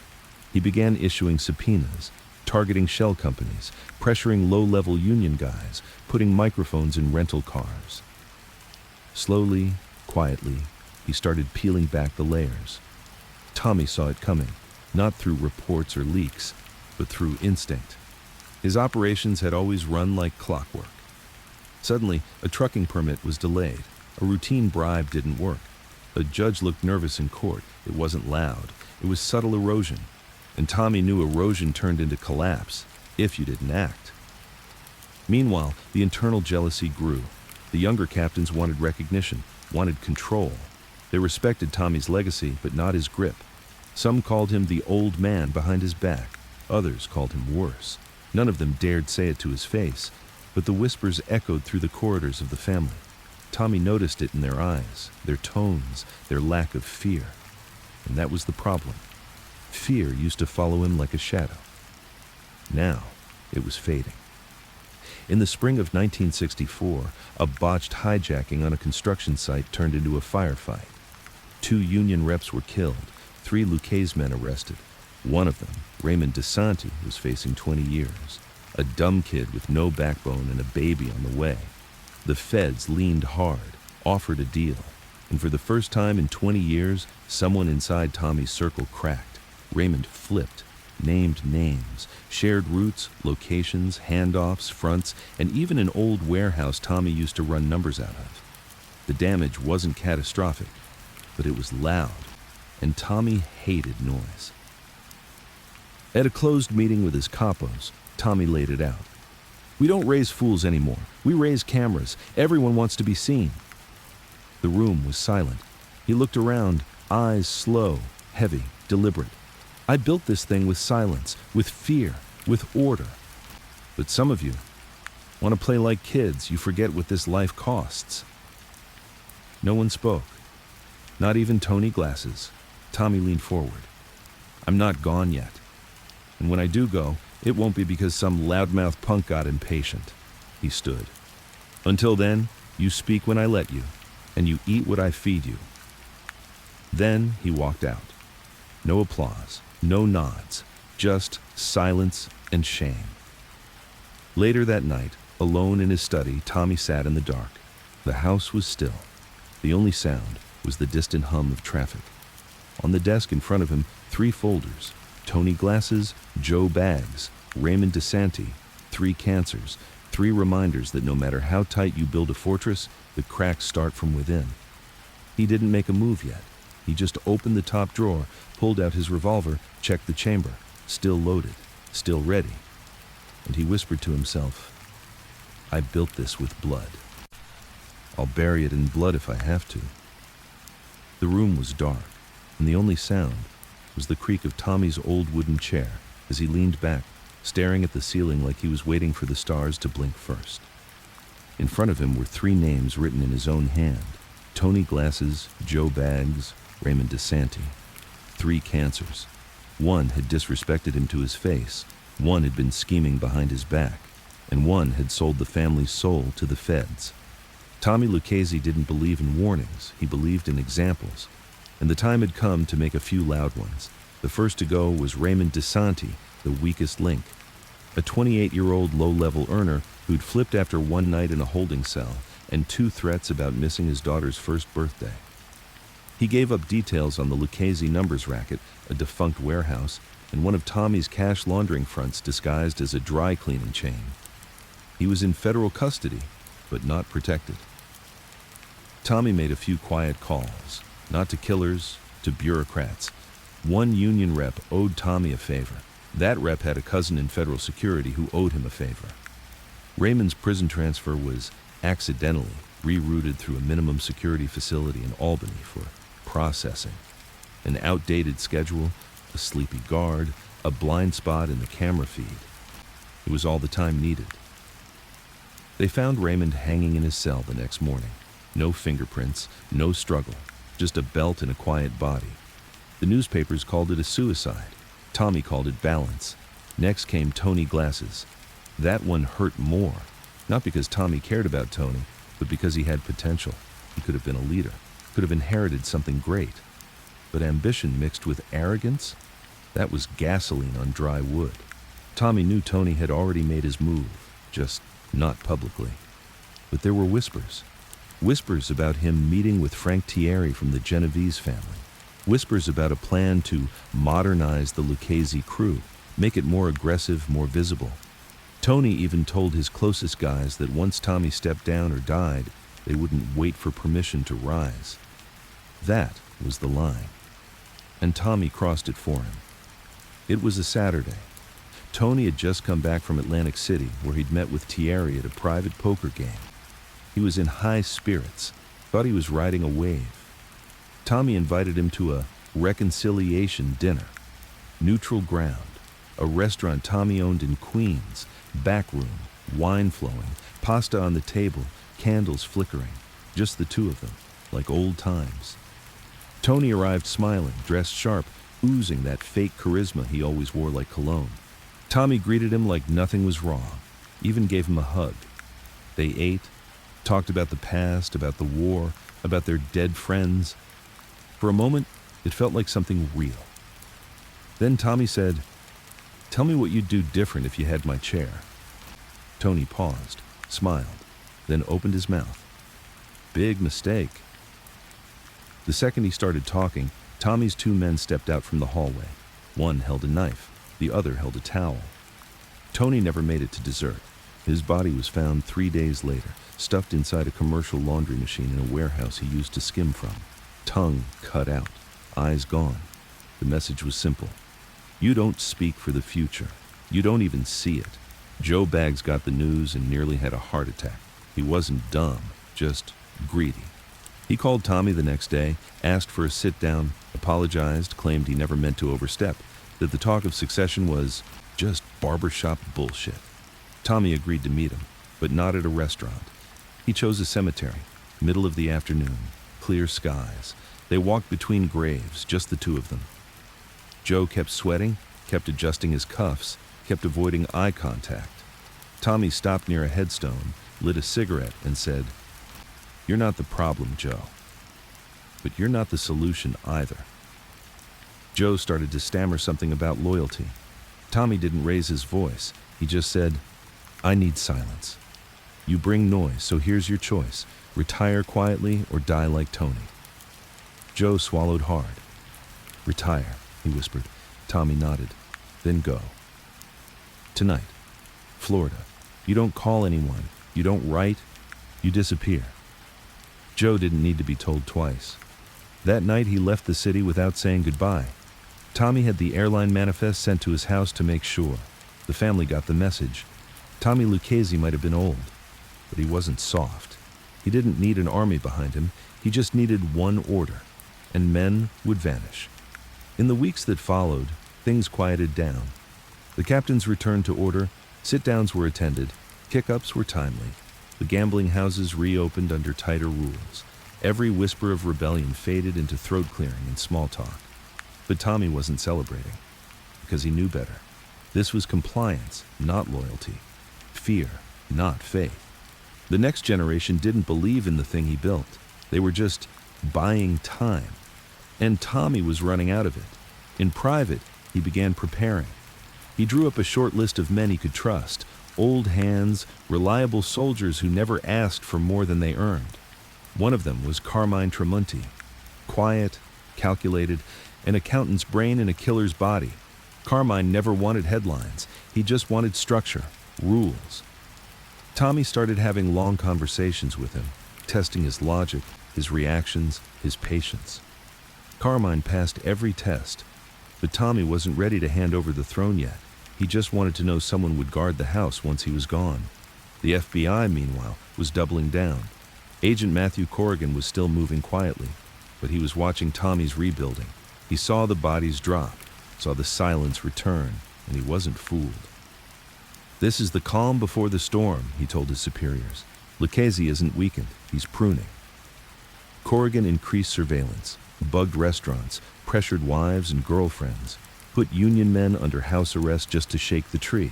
He began issuing subpoenas, targeting shell companies, pressuring low-level union guys, putting microphones in rental cars. Slowly, quietly, he started peeling back the layers. Tommy saw it coming, not through reports or leaks, but through instinct. His operations had always run like clockwork. Suddenly, a trucking permit was delayed. A routine bribe didn't work. A judge looked nervous in court. It wasn't loud. It was subtle erosion. And Tommy knew erosion turned into collapse, if you didn't act. Meanwhile, the internal jealousy grew. The younger captains wanted recognition, wanted control. They respected Tommy's legacy, but not his grip. Some called him the old man behind his back. Others called him worse. None of them dared say it to his face, but the whispers echoed through the corridors of the family. Tommy noticed it in their eyes, their tones, their lack of fear. And that was the problem. Fear used to follow him like a shadow. Now, it was fading. In the spring of 1964, a botched hijacking on a construction site turned into a firefight. 2 Union reps were killed, 3 Lucchese men arrested. One of them, Raymond DeSanti, was facing 20 years. A dumb kid with no backbone and a baby on the way. The feds leaned hard, offered a deal, and for the first time in 20 years, someone inside Tommy's circle cracked. Raymond flipped, named names, shared routes, locations, handoffs, fronts, and even an old warehouse Tommy used to run numbers out of. The damage wasn't catastrophic, but it was loud, and Tommy hated noise. At a closed meeting with his capos, Tommy laid it out. "We don't raise fools anymore. We raise cameras. Everyone wants to be seen." The room was silent. He looked around, eyes slow, heavy, deliberate. "I built this thing with silence, with fear, with order. But some of you want to play like kids. You forget what this life costs." No one spoke. Not even Tony Glasses. Tommy leaned forward. "I'm not gone yet. And when I do go, it won't be because some loudmouth punk got impatient." He stood. "Until then, you speak when I let you, and you eat what I feed you." Then he walked out. No applause, no nods, just silence and shame. Later that night, alone in his study, Tommy sat in the dark. The house was still. The only sound was the distant hum of traffic. On the desk in front of him, 3 folders: Tony Glasses, Joe Bags, Raymond DeSanti, 3 cancers, 3 reminders that no matter how tight you build a fortress, the cracks start from within. He didn't make a move yet. He just opened the top drawer, pulled out his revolver, checked the chamber, still loaded, still ready. And he whispered to himself, "I built this with blood. I'll bury it in blood if I have to." The room was dark, and the only sound was the creak of Tommy's old wooden chair as he leaned back, staring at the ceiling like he was waiting for the stars to blink first. In front of him were 3 names written in his own hand: Tony Glasses, Joe Bags, Raymond DeSanti. 3 cancers. One had disrespected him to his face, one had been scheming behind his back, and one had sold the family's soul to the feds. Tommy Lucchese didn't believe in warnings, he believed in examples. And the time had come to make a few loud ones. The first to go was Raymond DeSanti, the weakest link. A 28-year-old low-level earner who'd flipped after one night in a holding cell and 2 threats about missing his daughter's first birthday. He gave up details on the Lucchese numbers racket, a defunct warehouse, and one of Tommy's cash laundering fronts disguised as a dry cleaning chain. He was in federal custody, but not protected. Tommy made a few quiet calls, not to killers, to bureaucrats. One union rep owed Tommy a favor. That rep had a cousin in federal security who owed him a favor. Raymond's prison transfer was accidentally rerouted through a minimum security facility in Albany for processing. An outdated schedule, a sleepy guard, a blind spot in the camera feed. It was all the time needed. They found Raymond hanging in his cell the next morning. No fingerprints, no struggle, just a belt and a quiet body. The newspapers called it a suicide. Tommy called it balance. Next came Tony Glasses. That one hurt more, not because Tommy cared about Tony, but because he had potential. He could have been a leader, could have inherited something great. But ambition mixed with arrogance? That was gasoline on dry wood. Tommy knew Tony had already made his move, just not publicly. But there were whispers. Whispers about him meeting with Frank Thierry from the Genovese family. Whispers about a plan to modernize the Lucchese crew, make it more aggressive, more visible. Tony even told his closest guys that once Tommy stepped down or died, they wouldn't wait for permission to rise. That was the line. And Tommy crossed it for him. It was a Saturday. Tony had just come back from Atlantic City, where he'd met with Thierry at a private poker game. He was in high spirits, thought he was riding a wave. Tommy invited him to a reconciliation dinner. Neutral ground, a restaurant Tommy owned in Queens, back room, wine flowing, pasta on the table, candles flickering, just the 2 of them, like old times. Tony arrived smiling, dressed sharp, oozing that fake charisma he always wore like cologne. Tommy greeted him like nothing was wrong, even gave him a hug. They ate, talked about the past, about the war, about their dead friends. For a moment, it felt like something real. Then Tommy said, "Tell me what you'd do different if you had my chair." Tony paused, smiled, then opened his mouth. "Big mistake." The second he started talking, Tommy's two men stepped out from the hallway. One held a knife, the other held a towel. Tony never made it to dessert. His body was found 3 days later, stuffed inside a commercial laundry machine in a warehouse he used to skim from. Tongue cut out, eyes gone. The message was simple. You don't speak for the future. You don't even see it. Joe Baggs got the news and nearly had a heart attack. He wasn't dumb, just greedy. He called Tommy the next day, asked for a sit-down, apologized, claimed he never meant to overstep, that the talk of succession was just barbershop bullshit. Tommy agreed to meet him, but not at a restaurant. He chose a cemetery, middle of the afternoon, clear skies. They walked between graves, just the two of them. Joe kept sweating, kept adjusting his cuffs, kept avoiding eye contact. Tommy stopped near a headstone, lit a cigarette, and said, "You're not the problem, Joe. But you're not the solution either." Joe started to stammer something about loyalty. Tommy didn't raise his voice. He just said, "I need silence. You bring noise, so here's your choice. Retire quietly or die like Tony." Joe swallowed hard. "Retire," he whispered. Tommy nodded. "Then go. Tonight. Florida. You don't call anyone. You don't write. You disappear." Joe didn't need to be told twice. That night he left the city without saying goodbye. Tommy had the airline manifest sent to his house to make sure. The family got the message. Tommy Lucchese might have been old, but he wasn't soft. He didn't need an army behind him. He just needed one order, and men would vanish. In the weeks that followed, things quieted down. The captains returned to order, sit-downs were attended, kick-ups were timely. The gambling houses reopened under tighter rules. Every whisper of rebellion faded into throat-clearing and small talk. But Tommy wasn't celebrating, because he knew better. This was compliance, not loyalty. Fear, not faith. The next generation didn't believe in the thing he built. They were just buying time. And Tommy was running out of it. In private, he began preparing. He drew up a short list of men he could trust, old hands, reliable soldiers who never asked for more than they earned. One of them was Carmine Tramonti. Quiet, calculated, an accountant's brain in a killer's body. Carmine never wanted headlines. He just wanted structure, rules. Tommy started having long conversations with him, testing his logic, his reactions, his patience. Carmine passed every test, but Tommy wasn't ready to hand over the throne yet. He just wanted to know someone would guard the house once he was gone. The FBI, meanwhile, was doubling down. Agent Matthew Corrigan was still moving quietly, but he was watching Tommy's rebuilding. He saw the bodies drop, saw the silence return, and he wasn't fooled. "This is the calm before the storm," he told his superiors. "Lucchese isn't weakened, he's pruning." Corrigan increased surveillance, bugged restaurants, pressured wives and girlfriends, put union men under house arrest just to shake the tree.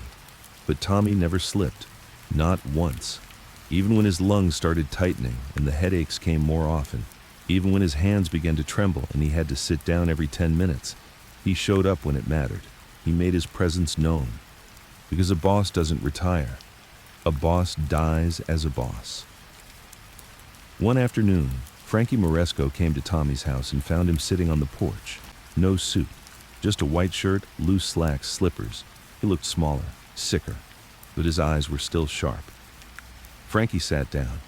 But Tommy never slipped, not once. Even when his lungs started tightening and the headaches came more often, even when his hands began to tremble and he had to sit down every 10 minutes, he showed up when it mattered. He made his presence known. Because a boss doesn't retire. A boss dies as a boss. One afternoon, Frankie Moresco came to Tommy's house and found him sitting on the porch. No suit, just a white shirt, loose slacks, slippers. He looked smaller, sicker, but his eyes were still sharp. Frankie sat down.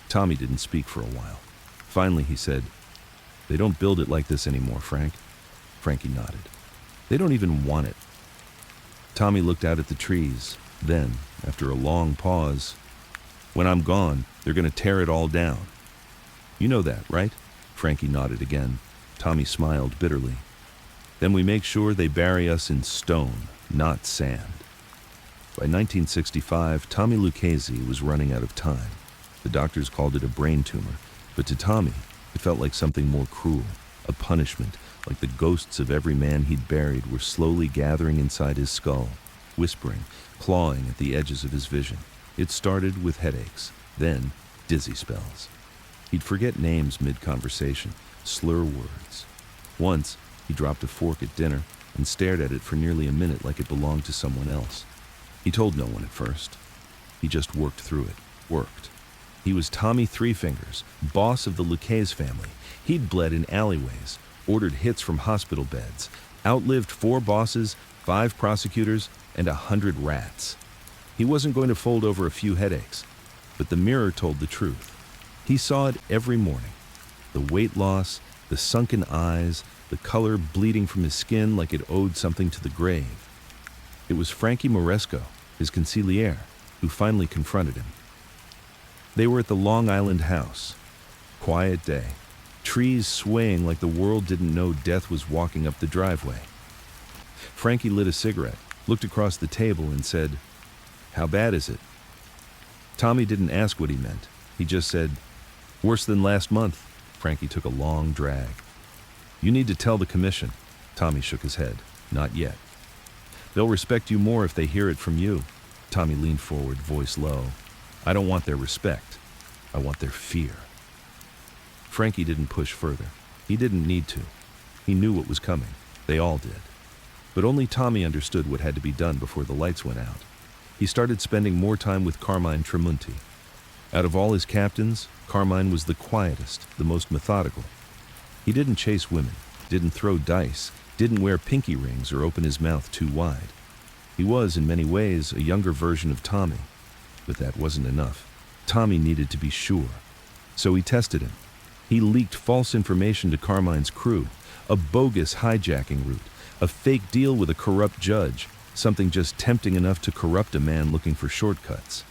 Tommy didn't speak for a while. Finally, he said, "They don't build it like this anymore, Frank." Frankie nodded. "They don't even want it." Tommy looked out at the trees. Then, after a long pause, "When I'm gone, they're going to tear it all down. You know that, right?" Frankie nodded again. Tommy smiled bitterly. "Then we make sure they bury us in stone, not sand." By 1965, Tommy Lucchese was running out of time. The doctors called it a brain tumor, but to Tommy, it felt like something more cruel, a punishment, like the ghosts of every man he'd buried were slowly gathering inside his skull, whispering, clawing at the edges of his vision. It started with headaches, then dizzy spells. He'd forget names mid-conversation, slur words. Once, he dropped a fork at dinner and stared at it for nearly a minute like it belonged to someone else. He told no one at first. He just worked through it. Worked. He was Tommy Three Fingers, boss of the Lucchese family. He'd bled in alleyways, ordered hits from hospital beds, outlived 4 bosses, 5 prosecutors, and 100 rats. He wasn't going to fold over a few headaches, but the mirror told the truth. He saw it every morning. The weight loss, the sunken eyes, the color bleeding from his skin like it owed something to the grave. It was Frankie Moresco, his consigliere, who finally confronted him. They were at the Long Island house. Quiet day. Trees swaying like the world didn't know death was walking up the driveway. Frankie lit a cigarette, looked across the table and said, "How bad is it?" Tommy didn't ask what he meant. He just said, "Worse than last month." Frankie took a long drag. "You need to tell the commission." Tommy shook his head. "Not yet. They'll respect you more if they hear it from you." Tommy leaned forward, voice low. "I don't want their respect. I want their fear." Frankie didn't push further. He didn't need to. He knew what was coming. They all did. But only Tommy understood what had to be done before the lights went out. He started spending more time with Carmine Tremonti. Out of all his captains, Carmine was the quietest, the most methodical. He didn't chase women, didn't throw dice, didn't wear pinky rings or open his mouth too wide. He was, in many ways, a younger version of Tommy. But that wasn't enough. Tommy needed to be sure. So he tested him. He leaked false information to Carmine's crew, a bogus hijacking route, a fake deal with a corrupt judge, something just tempting enough to corrupt a man looking for shortcuts.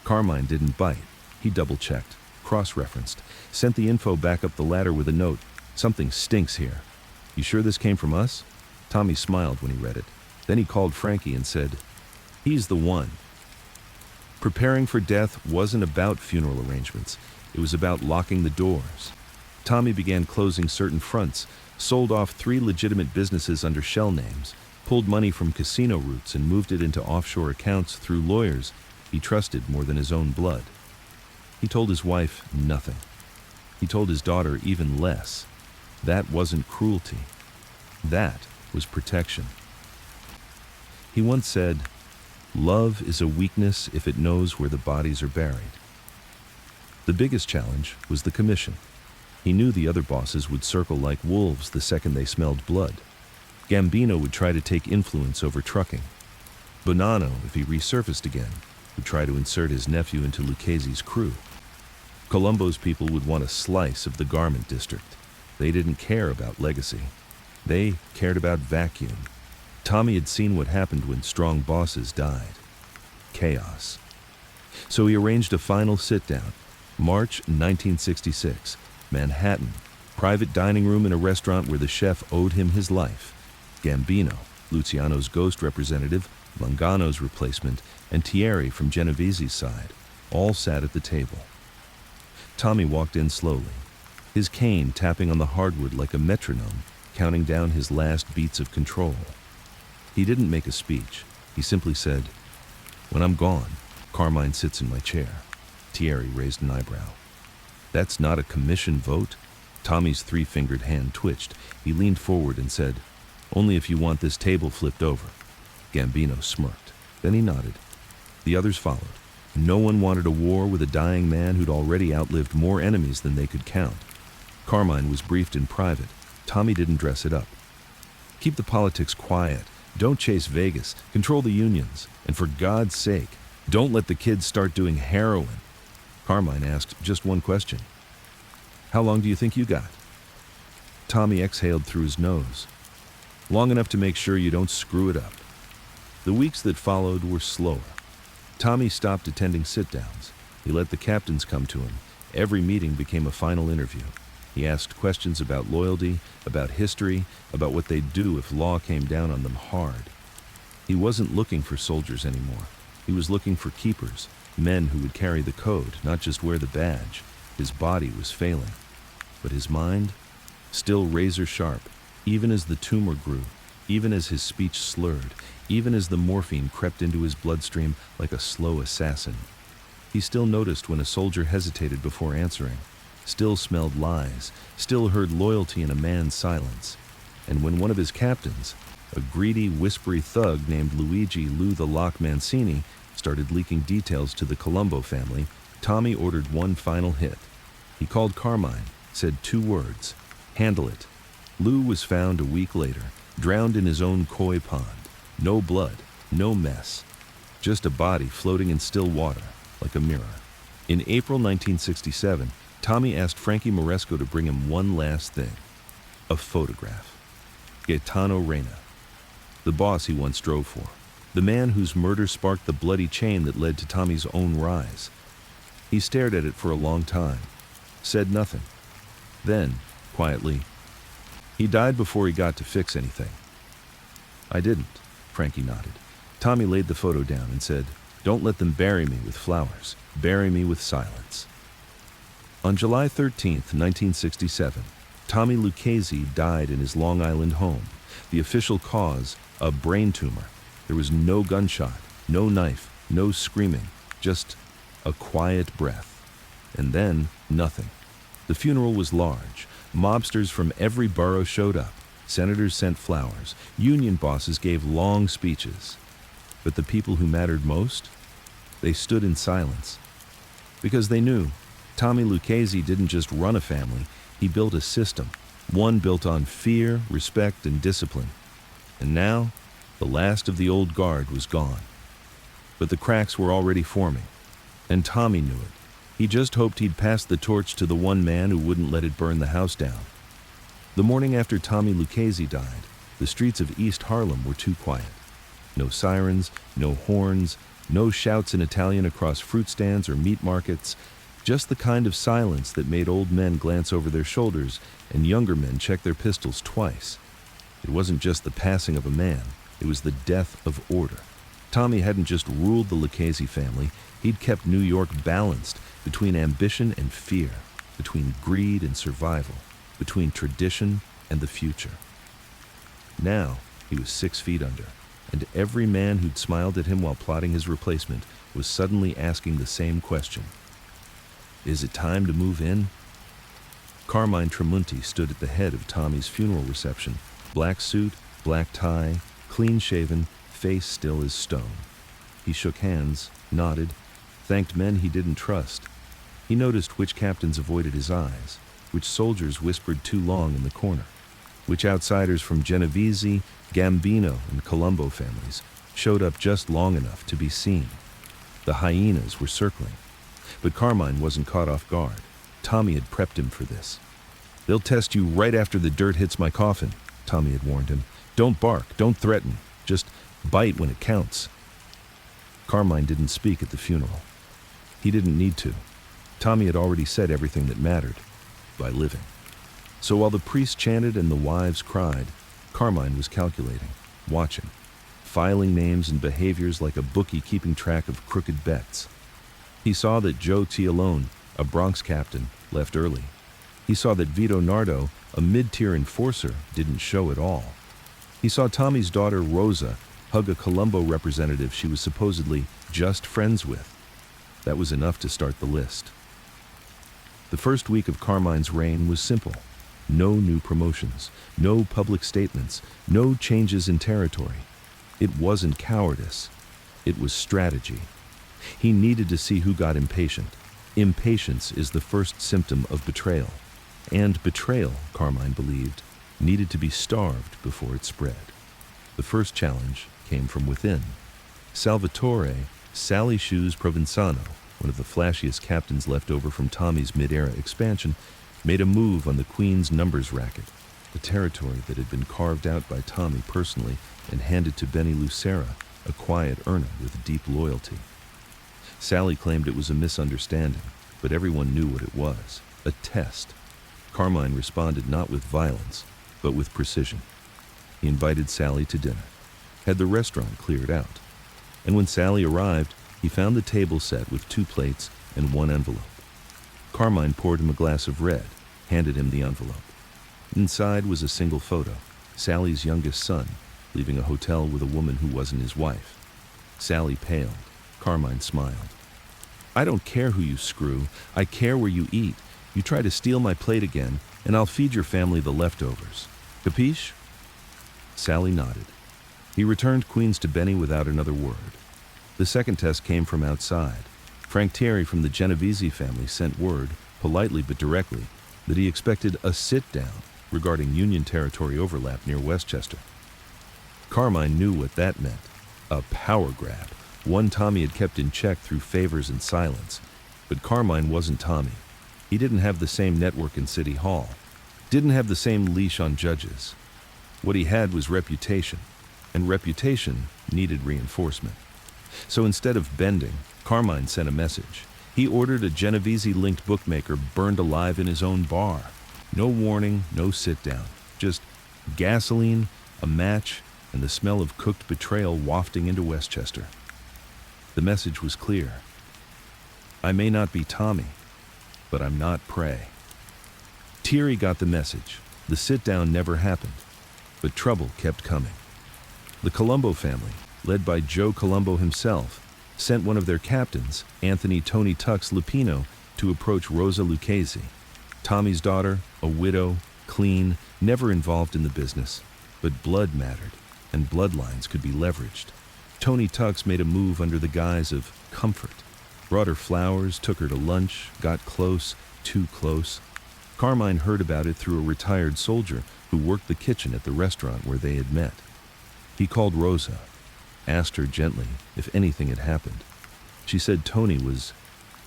Carmine didn't bite. He double-checked, cross-referenced, sent the info back up the ladder with a note. "Something stinks here. You sure this came from us?" Tommy smiled when he read it. Then he called Frankie and said, "He's the one." Preparing for death wasn't about funeral arrangements. It was about locking the doors. Tommy began closing certain fronts, sold off 3 legitimate businesses under shell names, pulled money from casino routes and moved it into offshore accounts through lawyers he trusted more than his own blood. He told his wife nothing. He told his daughter even less. That wasn't cruelty. That was protection. He once said, "Love is a weakness if it knows where the bodies are buried." The biggest challenge was the commission. He knew the other bosses would circle like wolves the second they smelled blood. Gambino would try to take influence over trucking. Bonanno, if he resurfaced again, would try to insert his nephew into Lucchese's crew. Colombo's people would want a slice of the garment district. They didn't care about legacy. They cared about vacuum. Tommy had seen what happened when strong bosses died. Chaos. So he arranged a final sit-down. March 1966, Manhattan. Private dining room in a restaurant where the chef owed him his life. Gambino, Luciano's ghost representative, Mangano's replacement, and Thierry from Genovese's side, all sat at the table. Tommy walked in slowly, his cane tapping on the hardwood like a metronome, counting down his last beats of control. He didn't make a speech. He simply said, "When I'm gone, Carmine sits in my chair." Thierry raised an eyebrow. "That's not a commission vote?" Tommy's 3-fingered hand twitched. He leaned forward and said, "Only if you want this table flipped over." Gambino smirked. Then he nodded. The others followed. No one wanted a war with a dying man who'd already outlived more enemies than they could count. Carmine was briefed in private. Tommy didn't dress it up. "Keep the politics quiet. Don't chase Vegas. Control the unions. And for God's sake, don't let the kids start doing heroin." Carmine asked just one question. "How long do you think you got?" Tommy exhaled through his nose. "Long enough to make sure you don't screw it up." The weeks that followed were slower. Tommy stopped attending sit-downs. He let the captains come to him. Every meeting became a final interview. He asked questions about loyalty, about history, about what they'd do if law came down on them hard. He wasn't looking for soldiers anymore. He was looking for keepers, men who would carry the code, not just wear the badge. His body was failing, but his mind, still razor sharp, even as the tumor grew, even as his speech slurred, even as the morphine crept into his bloodstream like a slow assassin. He still noticed when a soldier hesitated before answering. still smelled lies, still heard loyalty in a man's silence. And when one of his captains, a greedy, whispery thug named Luigi Lou the Lock Mancini, started leaking details to the Colombo family, Tommy ordered one final hit. He called Carmine, said 2 words, "Handle it." Lou was found a week later, drowned in his own koi pond. No blood, no mess. Just a body floating in still water, like a mirror. In April 1967, Tommy asked Frankie Moresco to bring him one last thing. A photograph. Gaetano Reyna, the boss he once drove for. The man whose murder sparked the bloody chain that led to Tommy's own rise. He stared at it for a long time, said nothing. Then, quietly, "He died before he got to fix anything." "I didn't," Frankie nodded. Tommy laid the photo down and said, "Don't let them bury me with flowers. Bury me with silence." On July 13th, 1967, Tommy Lucchese died in his Long Island home. The official cause, a brain tumor. There was no gunshot, no knife, no screaming, just a quiet breath. And then, nothing. The funeral was large. Mobsters from every borough showed up. Senators sent flowers. Union bosses gave long speeches. But the people who mattered most? They stood in silence. Because they knew Tommy Lucchese didn't just run a family, he built a system. One built on fear, respect, and discipline. And now, the last of the old guard was gone. But the cracks were already forming. And Tommy knew it. He just hoped he'd pass the torch to the one man who wouldn't let it burn the house down. The morning after Tommy Lucchese died, the streets of East Harlem were too quiet. No sirens, no horns, no shouts in Italian across fruit stands or meat markets, just the kind of silence that made old men glance over their shoulders and younger men check their pistols twice. It wasn't just the passing of a man, it was the death of order. Tommy hadn't just ruled the Lucchese family, he'd kept New York balanced between ambition and fear, between greed and survival, between tradition and the future. Now, he was 6 feet under, and every man who'd smiled at him while plotting his replacement was suddenly asking the same question. Is it time to move in? Carmine Tramunti stood at the head of Tommy's funeral reception, black suit, black tie, clean-shaven, face still as stone. He shook hands, nodded, thanked men he didn't trust. He noticed which captains avoided his eyes, which soldiers whispered too long in the corner, which outsiders from Genovese, Gambino, and Colombo families showed up just long enough to be seen. The hyenas were circling. But Carmine wasn't caught off guard. Tommy had prepped him for this. "They'll test you right after the dirt hits my coffin," Tommy had warned him. "Don't bark, don't threaten, just bite when it counts." Carmine didn't speak at the funeral. He didn't need to. Tommy had already said everything that mattered, by living. So while the priests chanted and the wives cried, Carmine was calculating, watching, filing names and behaviors like a bookie keeping track of crooked bets. He saw that Joe Tialone, a Bronx captain, left early. He saw that Vito Nardo, a mid-tier enforcer, didn't show at all. He saw Tommy's daughter Rosa hug a Colombo representative she was supposedly just friends with. That was enough to start the list. The first week of Carmine's reign was simple. No new promotions, no public statements, no changes in territory. It wasn't cowardice. It was strategy. He needed to see who got impatient. Impatience is the first symptom of betrayal. And betrayal, Carmine believed, needed to be starved before it spread. The first challenge came from within. Salvatore Sally Shoes Provenzano, one of the flashiest captains left over from Tommy's mid-era expansion, made a move on the Queen's numbers racket, a territory that had been carved out by Tommy personally and handed to Benny Lucera, a quiet earner with deep loyalty. Sally claimed it was a misunderstanding, but everyone knew what it was, a test. Carmine responded not with violence, but with precision. He invited Sally to dinner, had the restaurant cleared out, and when Sally arrived, he found the table set with 2 plates and 1 envelope. Carmine poured him a glass of red, handed him the envelope. Inside was a single photo, Sally's youngest son, leaving a hotel with a woman who wasn't his wife. Sally paled. Carmine smiled. "I don't care who you screw. I care where you eat. You try to steal my plate again, and I'll feed your family the leftovers. Capiche?" Sally nodded. He returned Queens to Benny without another word. The second test came from outside. Frank Thierry from the Genovese family sent word, politely but directly, that he expected a sit-down regarding Union territory overlap near Westchester. Carmine knew what that meant. A power grab, one Tommy had kept in check through favors and silence. But Carmine wasn't Tommy. He didn't have the same network in City Hall, didn't have the same leash on judges. What he had was reputation, and reputation needed reinforcement. So instead of bending, Carmine sent a message. He ordered a Genovese-linked bookmaker burned alive in his own bar. No warning, no sit-down, just gasoline, a match, and the smell of cooked betrayal wafting into Westchester. The message was clear. I may not be Tommy, but I'm not prey. Thierry got the message. The sit-down never happened, but trouble kept coming. The Colombo family, led by Joe Colombo himself, sent one of their captains, Anthony Tony Tux Lupino, to approach Rosa Lucchese, Tommy's daughter, a widow, clean, never involved in the business, but blood mattered, and bloodlines could be leveraged. Tony Tux made a move under the guise of comfort, brought her flowers, took her to lunch, got close, too close. Carmine heard about it through a retired soldier who worked the kitchen at the restaurant where they had met. He called Rosa, asked her gently if anything had happened. She said Tony was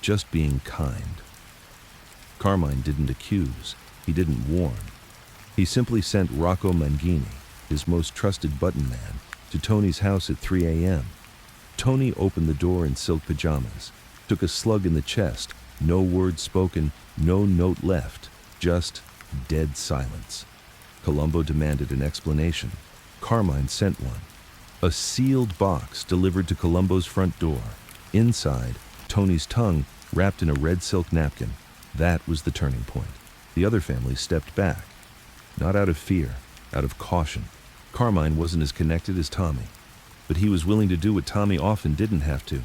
just being kind. Carmine didn't accuse, he didn't warn. He simply sent Rocco Mangini, his most trusted button man, to Tony's house at 3 a.m. Tony opened the door in silk pajamas, took a slug in the chest, no word spoken, no note left, just dead silence. Colombo demanded an explanation. Carmine sent one. A sealed box delivered to Colombo's front door. Inside, Tony's tongue wrapped in a red silk napkin. That was the turning point. The other family stepped back. Not out of fear, out of caution. Carmine wasn't as connected as Tommy, but he was willing to do what Tommy often didn't have to.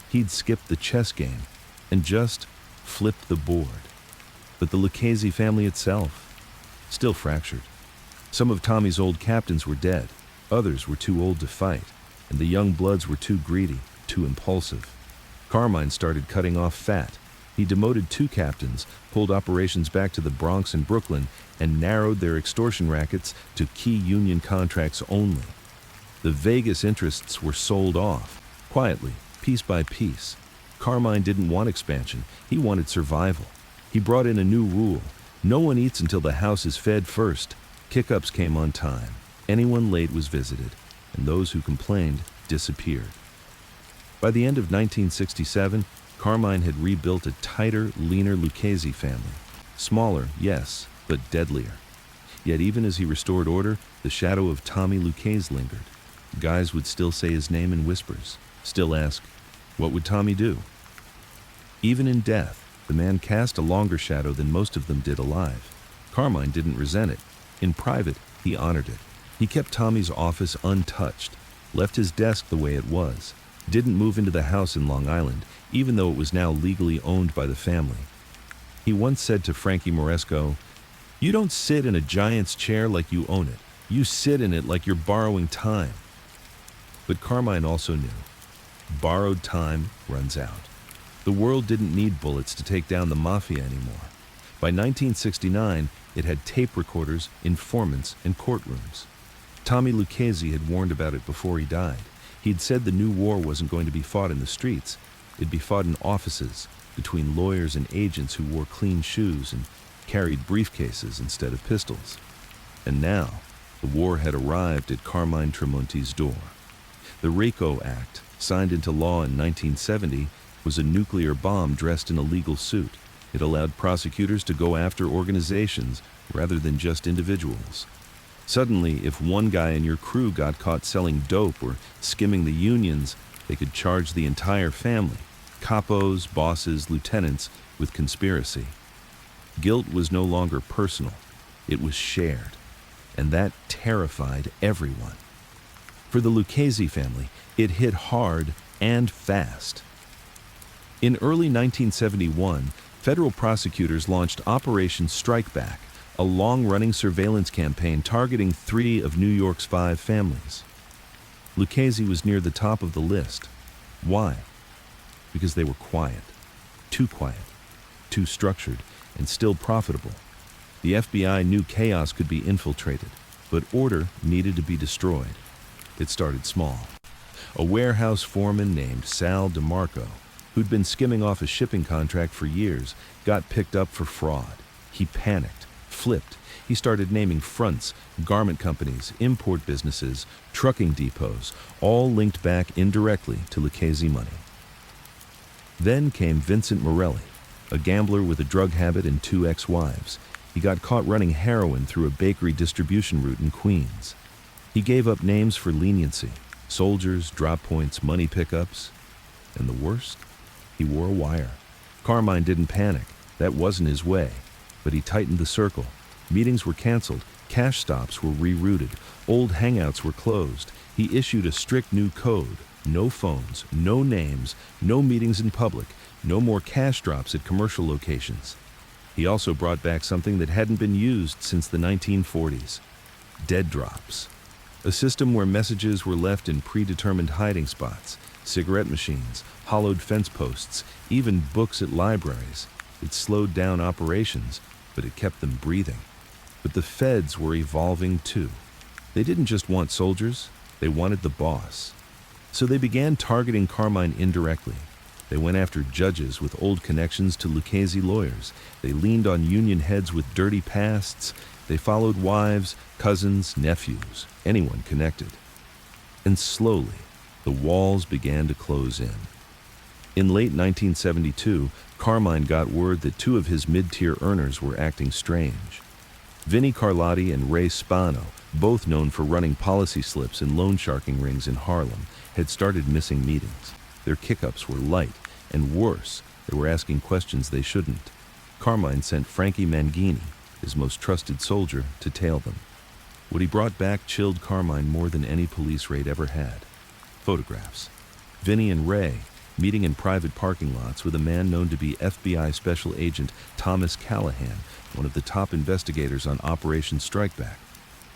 He'd skip the chess game and just flip the board. But the Lucchese family itself, still fractured. Some of Tommy's old captains were dead. Others were too old to fight, and the young bloods were too greedy, too impulsive. Carmine started cutting off fat. He demoted 2 captains, pulled operations back to the Bronx and Brooklyn, and narrowed their extortion rackets to key union contracts only. The Vegas interests were sold off, quietly, piece by piece. Carmine didn't want expansion, he wanted survival. He brought in a new rule. No one eats until the house is fed first. Kick-ups came on time. Anyone late was visited, and those who complained disappeared. By the end of 1967, Carmine had rebuilt a tighter, leaner Lucchese family. Smaller, yes, but deadlier. Yet even as he restored order, the shadow of Tommy Lucchese lingered. Guys would still say his name in whispers, still ask, what would Tommy do? Even in death, the man cast a longer shadow than most of them did alive. Carmine didn't resent it. In private, he honored it. He kept Tommy's office untouched, left his desk the way it was, didn't move into the house in Long Island, even though it was now legally owned by the family. He once said to Frankie Moresco, "You don't sit in a giant's chair like you own it. You sit in it like you're borrowing time." But Carmine also knew. Borrowed time runs out. The world didn't need bullets to take down the mafia anymore. By 1969, it had tape recorders, informants, and courtrooms. Tommy Lucchese had warned about it before he died. He'd said the new war wasn't going to be fought in the streets. It'd be fought in offices, between lawyers and agents who wore clean shoes and carried briefcases instead of pistols. And now, the war had arrived at Carmine Tremonti's door. The RICO Act, signed into law in 1970, was a nuclear bomb dressed in a legal suit. It allowed prosecutors to go after organizations rather than just individuals. Suddenly, if one guy in your crew got caught selling dope or skimming the unions, they could charge the entire family, capos, bosses, lieutenants, with conspiracy. Guilt was no longer personal, it was shared, and that terrified everyone. For the Lucchese family, it hit hard and fast. In early 1971, federal prosecutors launched Operation Strike Back, a long-running surveillance campaign targeting 3 of New York's 5 families. Lucchese was near the top of the list. Why? Because they were quiet, too structured, and still profitable. The FBI knew chaos could be infiltrated, but order needed to be destroyed. It started small. A warehouse foreman named Sal DeMarco, who'd been skimming off a shipping contract for years, got picked up for fraud. He panicked, flipped. He started naming fronts, garment companies, import businesses, trucking depots, all linked back indirectly to Lucchese money. Then came Vincent Morelli, a gambler with a drug habit and 2 ex-wives. He got caught running heroin through a bakery distribution route in Queens. He gave up names for leniency: soldiers, drop points, money pickups. And the worst? He wore a wire. Carmine didn't panic. That wasn't his way. But he tightened the circle. Meetings were canceled. Cash stops were rerouted. Old hangouts were closed. He issued a strict new code. No phones, no names, no meetings in public, no more cash drops at commercial locations. He also brought back something that hadn't been used since the 1940s: dead drops. A system where messages were left in predetermined hiding spots: cigarette machines, hollowed fence posts, even books at libraries. It slowed down operations, but it kept them breathing. But the feds were evolving too. They didn't just want soldiers, they wanted the boss. So they began targeting Carmine indirectly. They went after judges with old connections to Lucchese lawyers. They leaned on union heads with dirty pasts. They followed wives, cousins, nephews, anyone connected. And slowly, the walls began to close in. In late 1972, Carmine got word that 2 of his mid-tier earners were acting strange. Vinnie Carlotti and Ray Spano, both known for running policy slips and loan sharking rings in Harlem, had started missing meetings. Their kick-ups were light, and worse, they were asking questions they shouldn't. Carmine sent Frankie Mangini, his most trusted soldier, to tail them. What he brought back chilled Carmine more than any police raid ever had. Photographs. Vinnie and Ray meeting in private parking lots with a man known to be FBI Special Agent Thomas Callahan, one of the top investigators on Operation Strikeback.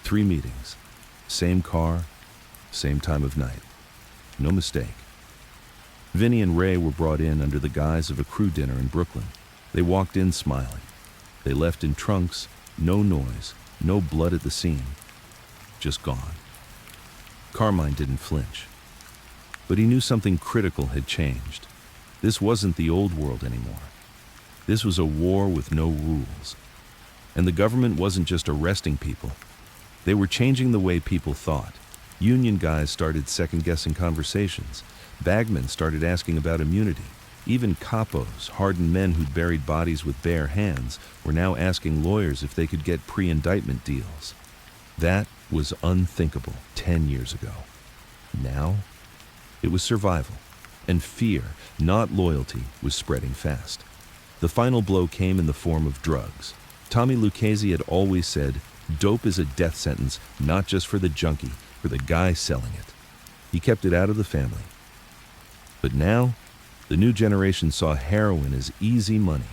3 meetings. Same car, same time of night. No mistake. Vinnie and Ray were brought in under the guise of a crew dinner in Brooklyn. They walked in smiling. They left in trunks, no noise, no blood at the scene. Just gone. Carmine didn't flinch. But he knew something critical had changed. This wasn't the old world anymore. This was a war with no rules. And the government wasn't just arresting people. They were changing the way people thought. Union guys started second-guessing conversations. Bagmen started asking about immunity. Even capos, hardened men who'd buried bodies with bare hands, were now asking lawyers if they could get pre-indictment deals. That was unthinkable 10 years ago. Now, it was survival. And fear, not loyalty, was spreading fast. The final blow came in the form of drugs. Tommy Lucchese had always said, dope is a death sentence, not just for the junkie, for the guy selling it. He kept it out of the family. But now, the new generation saw heroin as easy money.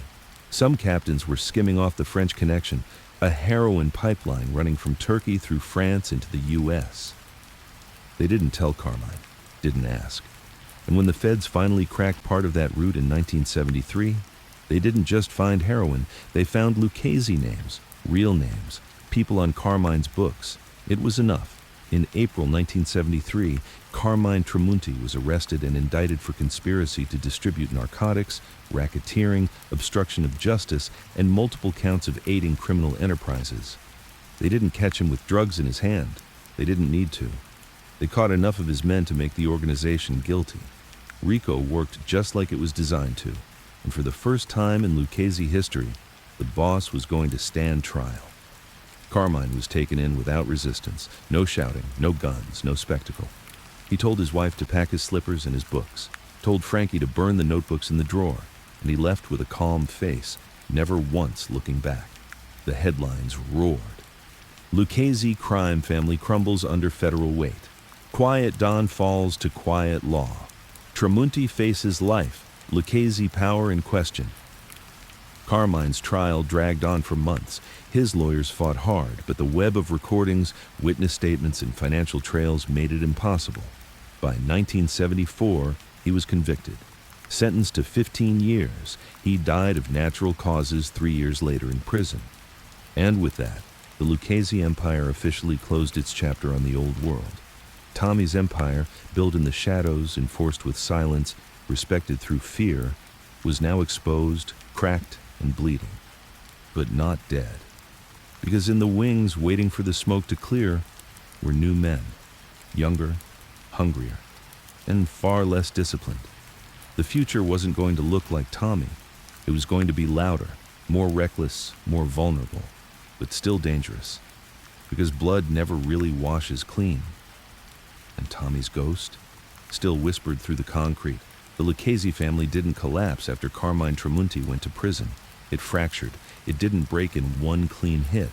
Some captains were skimming off the French Connection, a heroin pipeline running from Turkey through France into the U.S. They didn't tell Carmine, didn't ask. And when the feds finally cracked part of that route in 1973, they didn't just find heroin, they found Lucchese names, real names, people on Carmine's books. It was enough. In April 1973, Carmine Tramunti was arrested and indicted for conspiracy to distribute narcotics, racketeering, obstruction of justice, and multiple counts of aiding criminal enterprises. They didn't catch him with drugs in his hand. They didn't need to. They caught enough of his men to make the organization guilty. RICO worked just like it was designed to, and for the first time in Lucchese history, the boss was going to stand trial. Carmine was taken in without resistance, no shouting, no guns, no spectacle. He told his wife to pack his slippers and his books, told Frankie to burn the notebooks in the drawer, and he left with a calm face, never once looking back. The headlines roared. Lucchese crime family crumbles under federal weight. Quiet Don falls to quiet law. Tramunti faces life. Lucchese power in question. Carmine's trial dragged on for months. His lawyers fought hard, but the web of recordings, witness statements, and financial trails made it impossible. By 1974, he was convicted. Sentenced to 15 years, he died of natural causes 3 years later in prison. And with that, the Lucchese Empire officially closed its chapter on the old world. Tommy's empire, built in the shadows, enforced with silence, respected through fear, was now exposed, cracked, and bleeding. But not dead. Because in the wings, waiting for the smoke to clear, were new men, younger, hungrier, and far less disciplined. The future wasn't going to look like Tommy. It was going to be louder, more reckless, more vulnerable, but still dangerous. Because blood never really washes clean. And Tommy's ghost still whispered through the concrete. The Lucchese family didn't collapse after Carmine Tramunti went to prison. It fractured. It didn't break in one clean hit.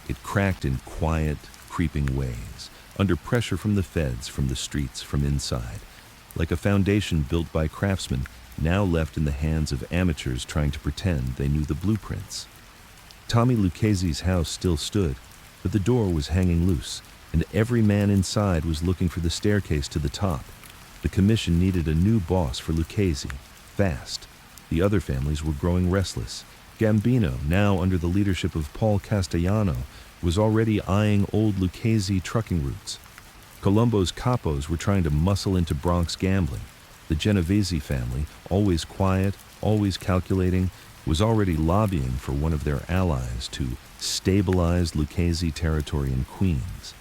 It cracked in quiet, creeping ways, under pressure from the feds, from the streets, from inside, like a foundation built by craftsmen now left in the hands of amateurs trying to pretend they knew the blueprints. Tommy Lucchese's house still stood, but the door was hanging loose, and every man inside was looking for the staircase to the top. The commission needed a new boss for Lucchese, fast. The other families were growing restless. Gambino, now under the leadership of Paul Castellano, was already eyeing old Lucchese trucking routes. Colombo's capos were trying to muscle into Bronx gambling. The Genovese family, always quiet, always calculating, was already lobbying for one of their allies to stabilize Lucchese territory in Queens.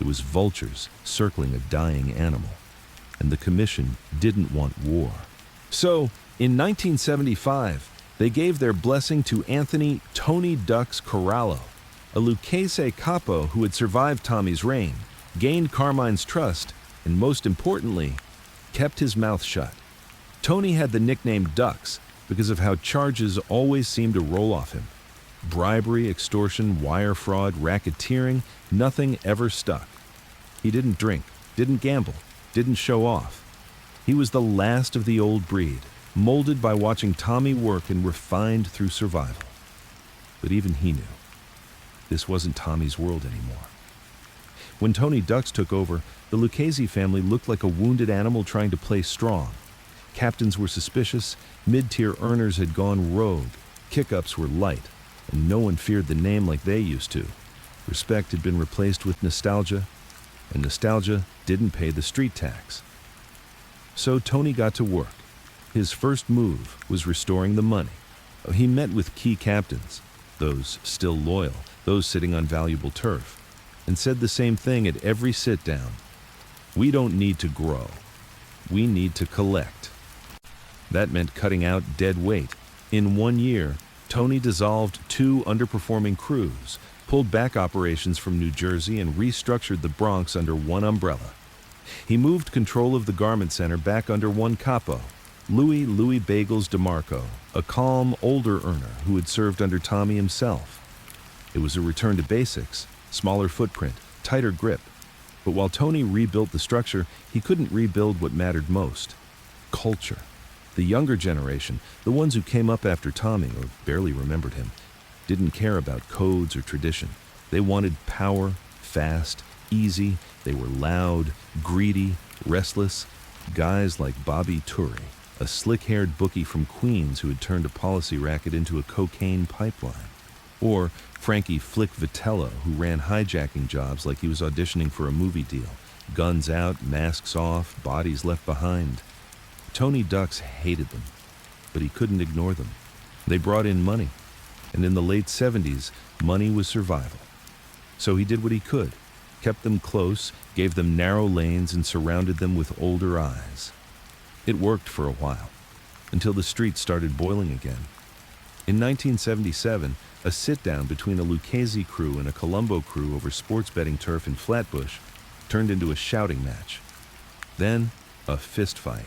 It was vultures circling a dying animal, and the commission didn't want war. So, in 1975, they gave their blessing to Anthony "Tony Ducks" Corallo, a Lucchese capo who had survived Tommy's reign, gained Carmine's trust, and most importantly, kept his mouth shut. Tony had the nickname Ducks because of how charges always seemed to roll off him. Bribery, extortion, wire fraud, racketeering, nothing ever stuck. He didn't drink, didn't gamble, didn't show off. He was the last of the old breed, molded by watching Tommy work and refined through survival. But even he knew this wasn't Tommy's world anymore. When Tony Ducks took over, the Lucchese family looked like a wounded animal trying to play strong. Captains were suspicious, mid-tier earners had gone rogue, kick-ups were light, and no one feared the name like they used to. Respect had been replaced with nostalgia, and nostalgia didn't pay the street tax. So Tony got to work. His first move was restoring the money. He met with key captains, those still loyal, those sitting on valuable turf, and said the same thing at every sit-down. We don't need to grow. We need to collect. That meant cutting out dead weight. In 1 year, Tony dissolved 2 underperforming crews, pulled back operations from New Jersey, and restructured the Bronx under one umbrella. He moved control of the garment center back under one capo, Louis Bagels DeMarco, a calm, older earner who had served under Tommy himself. It was a return to basics, smaller footprint, tighter grip. But while Tony rebuilt the structure, he couldn't rebuild what mattered most: culture. The younger generation, the ones who came up after Tommy or barely remembered him, didn't care about codes or tradition. They wanted power, fast, easy. They were loud, greedy, restless. Guys like Bobby Turi, a slick-haired bookie from Queens who had turned a policy racket into a cocaine pipeline. Or Frankie Flick Vitello, who ran hijacking jobs like he was auditioning for a movie deal. Guns out, masks off, bodies left behind. Tony Ducks hated them, but he couldn't ignore them. They brought in money, and in the late 70s, money was survival. So he did what he could, kept them close, gave them narrow lanes, and surrounded them with older eyes. It worked for a while, until the streets started boiling again. In 1977, a sit-down between a Lucchese crew and a Colombo crew over sports betting turf in Flatbush turned into a shouting match. Then, a fist fight.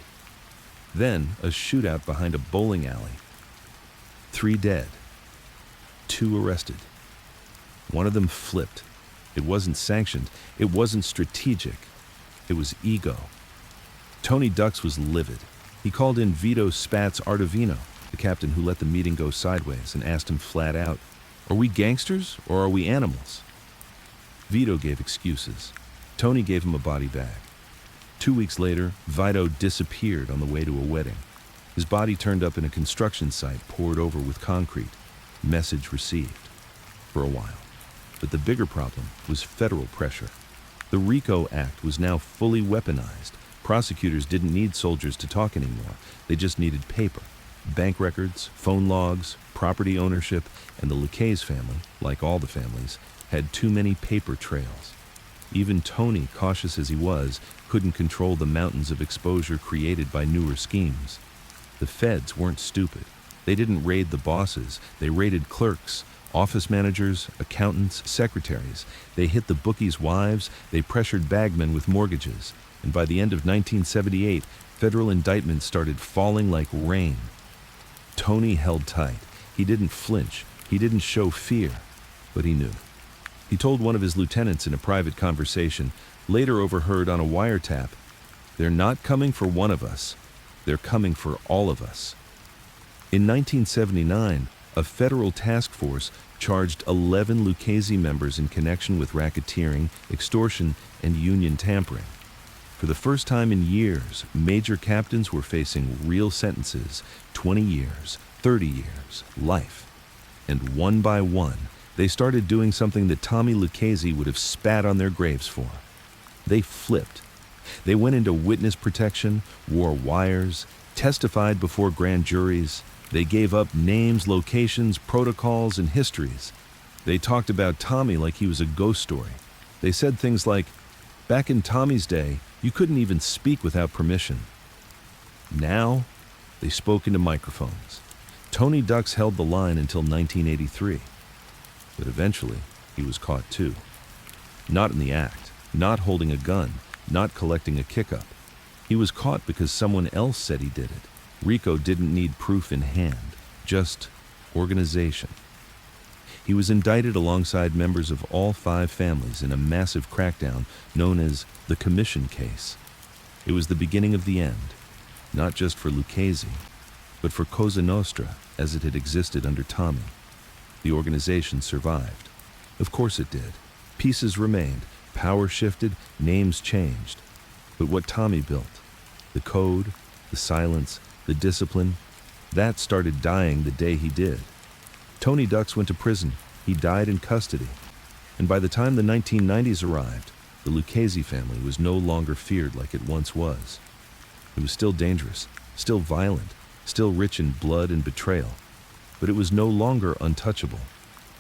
Then, a shootout behind a bowling alley. 3 dead. 2 arrested. One of them flipped. It wasn't sanctioned. It wasn't strategic. It was ego. Tony Ducks was livid. He called in Vito Spatz Artavino, the captain who let the meeting go sideways and asked him flat out, "Are we gangsters or are we animals?" Vito gave excuses. Tony gave him a body bag. 2 weeks later, Vito disappeared on the way to a wedding. His body turned up in a construction site poured over with concrete. Message received. For a while. But the bigger problem was federal pressure. The RICO Act was now fully weaponized. Prosecutors didn't need soldiers to talk anymore. They just needed paper. Bank records, phone logs, property ownership, and the Lucchese family, like all the families, had too many paper trails. Even Tony, cautious as he was, couldn't control the mountains of exposure created by newer schemes. The feds weren't stupid. They didn't raid the bosses. They raided clerks, office managers, accountants, secretaries. They hit the bookies' wives. They pressured bagmen with mortgages. And by the end of 1978, federal indictments started falling like rain. Tony held tight. He didn't flinch. He didn't show fear. But he knew. He told one of his lieutenants in a private conversation, later overheard on a wiretap, "They're not coming for one of us. They're coming for all of us." In 1979, a federal task force charged 11 Lucchese members in connection with racketeering, extortion, and union tampering. For the first time in years, major captains were facing real sentences, 20 years, 30 years, life. And one by one, they started doing something that Tommy Lucchese would have spat on their graves for. They flipped. They went into witness protection, wore wires, testified before grand juries. They gave up names, locations, protocols, and histories. They talked about Tommy like he was a ghost story. They said things like, "Back in Tommy's day, you couldn't even speak without permission." Now, they spoke into microphones. Tony Ducks held the line until 1983. But eventually, he was caught too. Not in the act, not holding a gun, not collecting a kick-up. He was caught because someone else said he did it. RICO didn't need proof in hand, just organization. He was indicted alongside members of all 5 families in a massive crackdown known as the Commission Case. It was the beginning of the end, not just for Lucchese, but for Cosa Nostra as it had existed under Tommy. The organization survived. Of course it did. Pieces remained, power shifted, names changed. But what Tommy built, the code, the silence, the discipline, that started dying the day he did. Tony Ducks went to prison. He died in custody. And by the time the 1990s arrived, the Lucchese family was no longer feared like it once was. It was still dangerous, still violent, still rich in blood and betrayal. But it was no longer untouchable,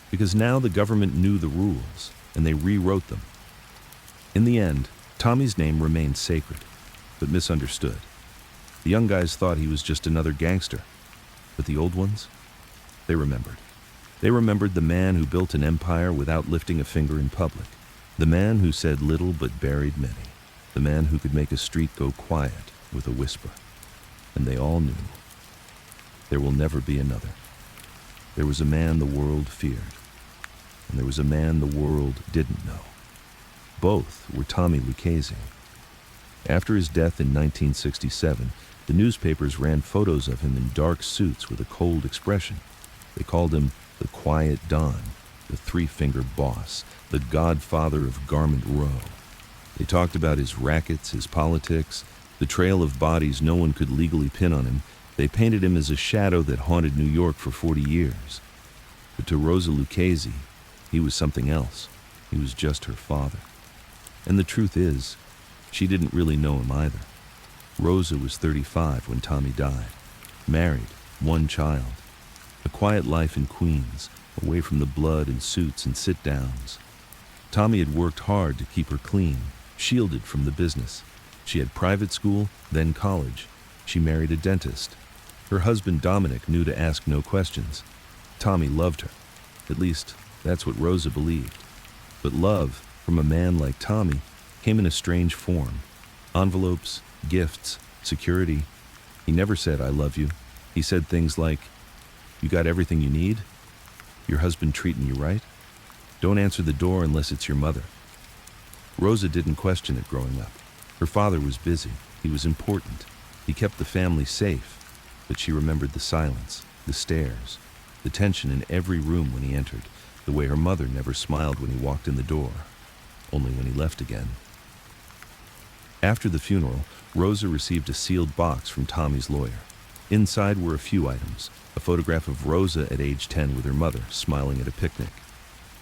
because now the government knew the rules, and they rewrote them. In the end, Tommy's name remained sacred, but misunderstood. The young guys thought he was just another gangster, but the old ones, they remembered. They remembered the man who built an empire without lifting a finger in public, the man who said little but buried many, the man who could make a street go quiet with a whisper. And they all knew, there will never be another. There was a man the world feared, and there was a man the world didn't know. Both were Tommy Lucchese. After his death in 1967, the newspapers ran photos of him in dark suits with a cold expression. They called him the Quiet Don, the Three-Finger Boss, the Godfather of Garment Row. They talked about his rackets, his politics, the trail of bodies no one could legally pin on him. They painted him as a shadow that haunted New York for 40 years. But to Rosa Lucchese, he was something else. He was just her father. And the truth is, she didn't really know him either. Rosa was 35 when Tommy died, married, 1 child, a quiet life in Queens, away from the blood and suits and sit-downs. Tommy had worked hard to keep her clean, shielded from the business. She had private school, then college. She married a dentist. Her husband Dominic knew to ask no questions. Tommy loved her. At least, that's what Rosa believed. But love, from a man like Tommy, came in a strange form. Envelopes, gifts, security. He never said, "I love you." He said things like, "You got everything you need? Your husband treating you right? Don't answer the door unless it's your mother." Rosa didn't question it growing up. Her father was busy. He was important. He kept the family safe. But she remembered the silence, the stares, the tension in every room when he entered, the way her mother never smiled when he walked in the door, only when he left again. After the funeral, Rosa received a sealed box from Tommy's lawyer. Inside were a few items: a photograph of Rosa at age 10 with her mother, smiling at a picnic,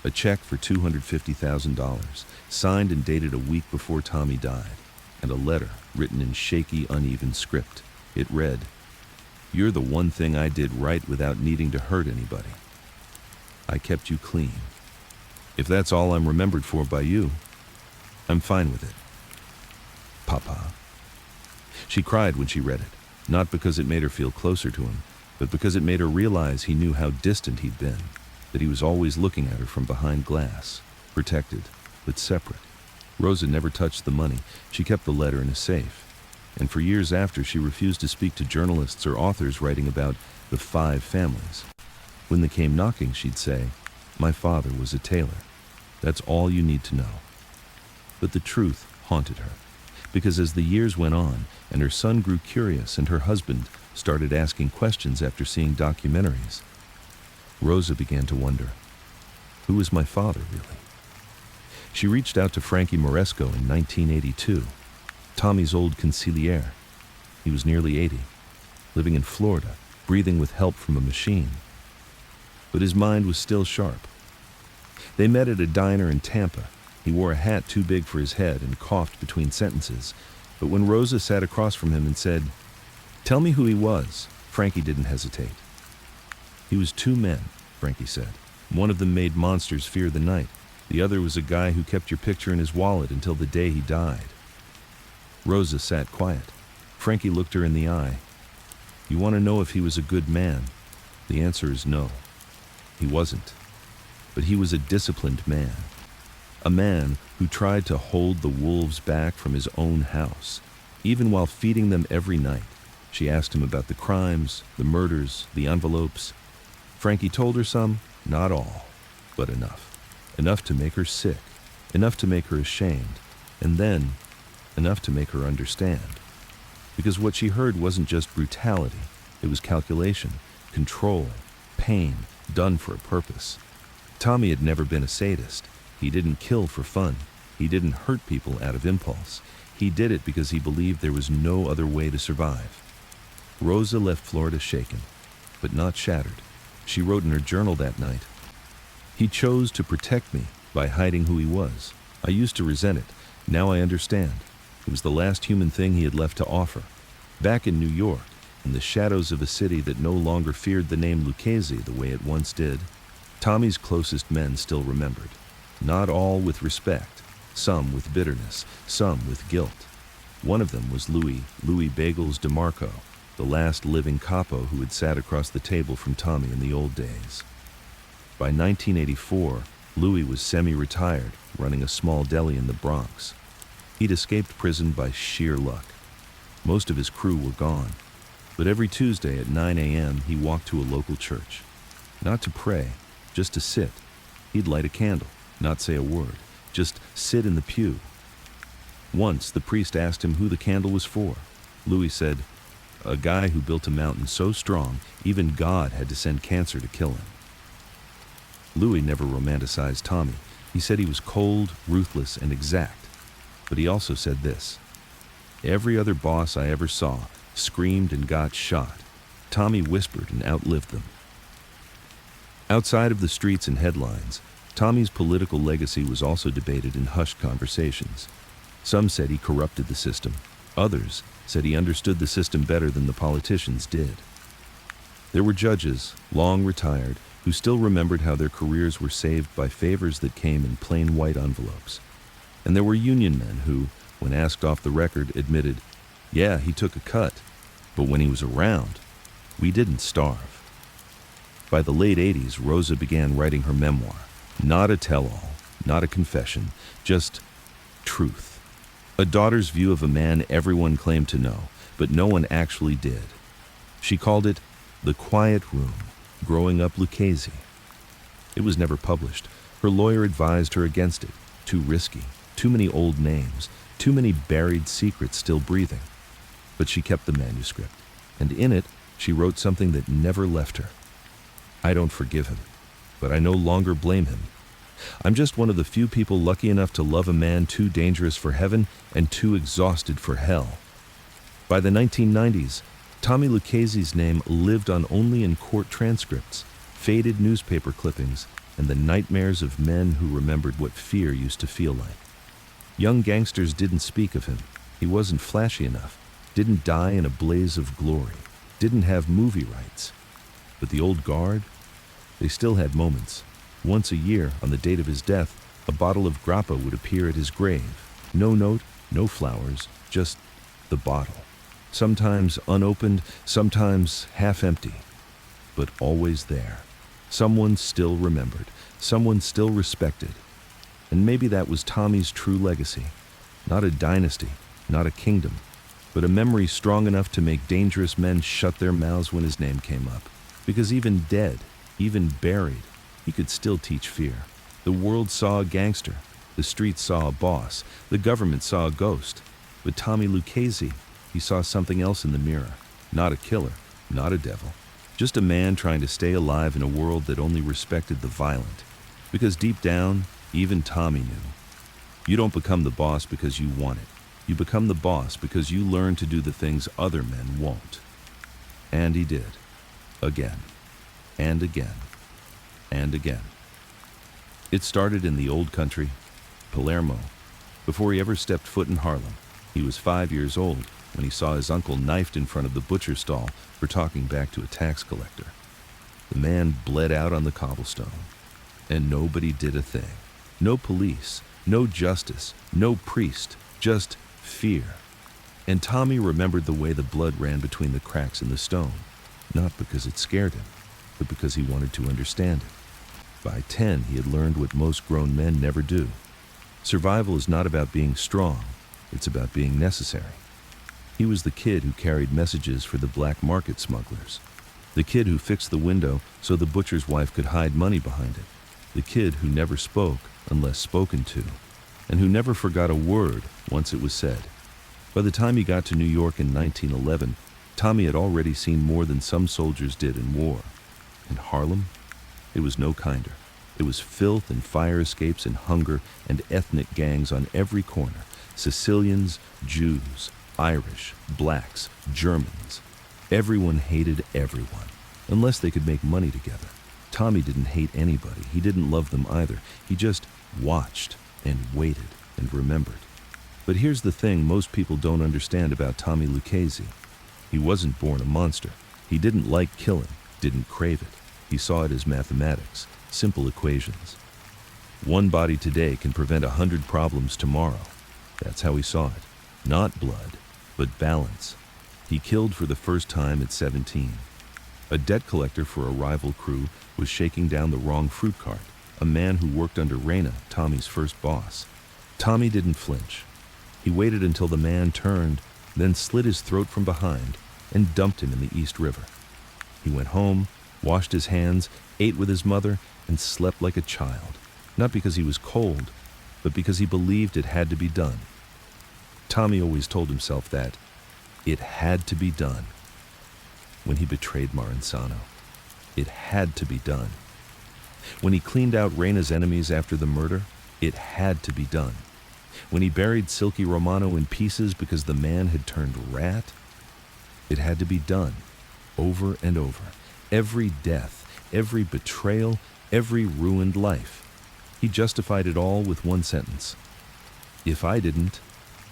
a check for $250,000, signed and dated a week before Tommy died, and a letter written in shaky, uneven script. It read, "You're the one thing I did right without needing to hurt anybody. I kept you clean. If that's all I'm remembered for by you, I'm fine with it. Papa." She cried when she read it, not because it made her feel closer to him, but because it made her realize he knew how distant he'd been, that he was always looking at her from behind glass, protected, but separate. Rosa never touched the money. She kept the letter in a safe. And for years after, she refused to speak to journalists or authors writing about the 5 families. When they came knocking, she'd say, "My father was a tailor. That's all you need to know." But the truth haunted her, because as the years went on and her son grew curious and her husband started asking questions after seeing documentaries, Rosa began to wonder, who was my father really? She reached out to Frankie Moresco in 1982, Tommy's old consigliere. He was nearly 80, living in Florida, breathing with help from a machine. But his mind was still sharp. They met at a diner in Tampa. He wore a hat too big for his head and coughed between sentences. But when Rosa sat across from him and said, "Tell me who he was," Frankie didn't hesitate. "He was 2 men," Frankie said. "One of them made monsters fear the night. The other was a guy who kept your picture in his wallet until the day he died." Rosa sat quiet. Frankie looked her in the eye. "You want to know if he was a good man? The answer is no. He wasn't. But he was a disciplined man. A man who tried to hold the wolves back from his own house, even while feeding them every night." She asked him about the crimes, the murders, the envelopes. Frankie told her some, not all, but enough. Enough to make her sick, enough to make her ashamed, and then enough to make her understand. Because what she heard wasn't just brutality, it was calculation, control, pain, done for a purpose. Tommy had never been a sadist. He didn't kill for fun. He didn't hurt people out of impulse. He did it because he believed there was no other way to survive. Rosa left Florida shaken, but not shattered. She wrote in her journal that night, "He chose to protect me by hiding who he was. I used to resent it. Now I understand. It was the last human thing he had left to offer. Back in New York, in the shadows of a city that no longer feared the name Lucchese the way it once did, Tommy's closest men still remembered. Not all with respect, some with bitterness, some with guilt. One of them was Louis Bagels DeMarco, the last living capo who had sat across the table from Tommy in the old days. By 1984, Louis was semi-retired, running a small deli in the Bronx. He'd escaped prison by sheer luck. Most of his crew were gone, but every Tuesday at 9 a.m. he walked to a local church. Not to pray, just to sit. He'd light a candle, not say a word, just sit in the pew. Once the priest asked him who the candle was for. Louis said, "A guy who built a mountain so strong, even God had to send cancer to kill him." Louis never romanticized Tommy. He said he was cold, ruthless, and exact. But he also said this: "Every other boss I ever saw screamed and got shot. Tommy whispered and outlived them." Outside of the streets and headlines, Tommy's political legacy was also debated in hushed conversations. Some said he corrupted the system. Others said he understood the system better than the politicians did. There were judges, long retired, who still remembered how their careers were saved by favors that came in plain white envelopes. And there were union men who, when asked off the record, admitted, "Yeah, he took a cut, but when he was around, we didn't starve." By the late 80s, Rosa began writing her memoir. Not a tell-all, not a confession, just truth. A daughter's view of a man everyone claimed to know, but no one actually did. She called it The Quiet Room, Growing Up Lucchese. It was never published. Her lawyer advised her against it. Too risky, too many old names, too many buried secrets still breathing. But she kept the manuscript, and in it, She wrote something that never left her. I don't forgive him, but I no longer blame him. I'm just one of the few people lucky enough to love a man too dangerous for heaven and too exhausted for hell. By the 1990s, Tommy Lucchese's name lived on only in court transcripts, faded newspaper clippings, and the nightmares of men who remembered what fear used to feel like. Young gangsters didn't speak of him. He wasn't flashy enough, didn't die in a blaze of glory, didn't have movie rights. But the old guard, they still had moments. Once a year, on the date of his death, a bottle of grappa would appear at his grave. No note, no flowers, just the bottle. Sometimes unopened, sometimes half empty, but always there. Someone still remembered, someone still respected. And maybe that was Tommy's true legacy. Not a dynasty, not a kingdom, but a memory strong enough to make dangerous men shut their mouths when his name came up. Because even dead, even buried, he could still teach fear. The world saw a gangster, the streets saw a boss, the government saw a ghost. But Tommy Lucchese, he saw something else in the mirror. Not a killer, not a devil. Just a man trying to stay alive in a world that only respected the violent. Because deep down, even Tommy knew. You don't become the boss because you want it. You become the boss because you learn to do the things other men won't. And he did. Again. And again. And again. It started in the old country, Palermo. Before he ever stepped foot in Harlem, he was 5 years old when he saw his uncle knifed in front of the butcher stall for talking back to a tax collector. The man bled out on the cobblestone, and nobody did a thing. No police, no justice, no priest, just fear. And Tommy remembered the way the blood ran between the cracks in the stone, not because it scared him, but because he wanted to understand it. By 10, he had learned what most grown men never do. Survival is not about being strong, it's about being necessary. He was the kid who carried messages for the black market smugglers. The kid who fixed the window so the butcher's wife could hide money behind it. The kid who never spoke unless spoken to, and who never forgot a word once it was said. By the time he got to New York in 1911, Tommy had already seen more than some soldiers did in war. In Harlem, it was no kinder. It was filth and fire escapes and hunger and ethnic gangs on every corner. Sicilians, Jews, Irish, blacks, Germans. Everyone hated everyone, unless they could make money together. Tommy didn't hate anybody. He didn't love them either. He just watched and waited and remembered. But here's the thing most people don't understand about Tommy Lucchese. He wasn't born a monster. He didn't like killing, didn't crave it. He saw it as mathematics, simple equations. One body today can prevent 100 problems tomorrow. That's how he saw it. Not blood, but balance. He killed for the first time at 17. A debt collector for a rival crew was shaking down the wrong fruit cart, a man who worked under Rena, Tommy's first boss. Tommy didn't flinch. He waited until the man turned, then slit his throat from behind and dumped him in the East River. He went home, washed his hands, ate with his mother, and slept like a child, not because he was cold, but because he believed it had to be done. Tommy always told himself that it had to be done. When he betrayed Maranzano, it had to be done. When he cleaned out Rena's enemies after the murder, it had to be done. When he buried Silky Romano in pieces because the man had turned rat, it had to be done, over and over. Every death, every betrayal, every ruined life. He justified it all with one sentence. If I didn't,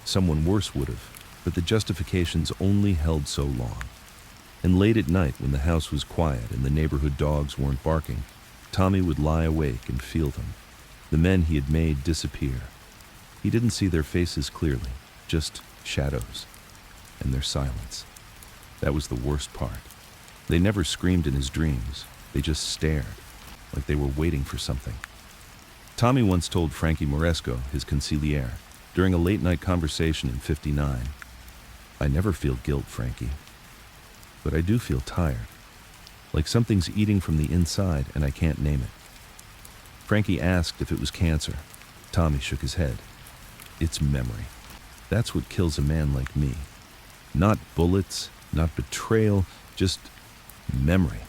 someone worse would have, but the justifications only held so long. And late at night, when the house was quiet and the neighborhood dogs weren't barking, Tommy would lie awake and feel them. The men he had made disappear. He didn't see their faces clearly, just shadows, and their silence. That was the worst part. They never screamed in his dreams. They just stared, like they were waiting for something. Tommy once told Frankie Moresco, his consigliere, during a late-night conversation in '59, "I never feel guilt, Frankie, but I do feel tired, like something's eating from the inside and I can't name it." Frankie asked if it was cancer. Tommy shook his head. "It's memory. That's what kills a man like me. Not bullets, not betrayal, just memory.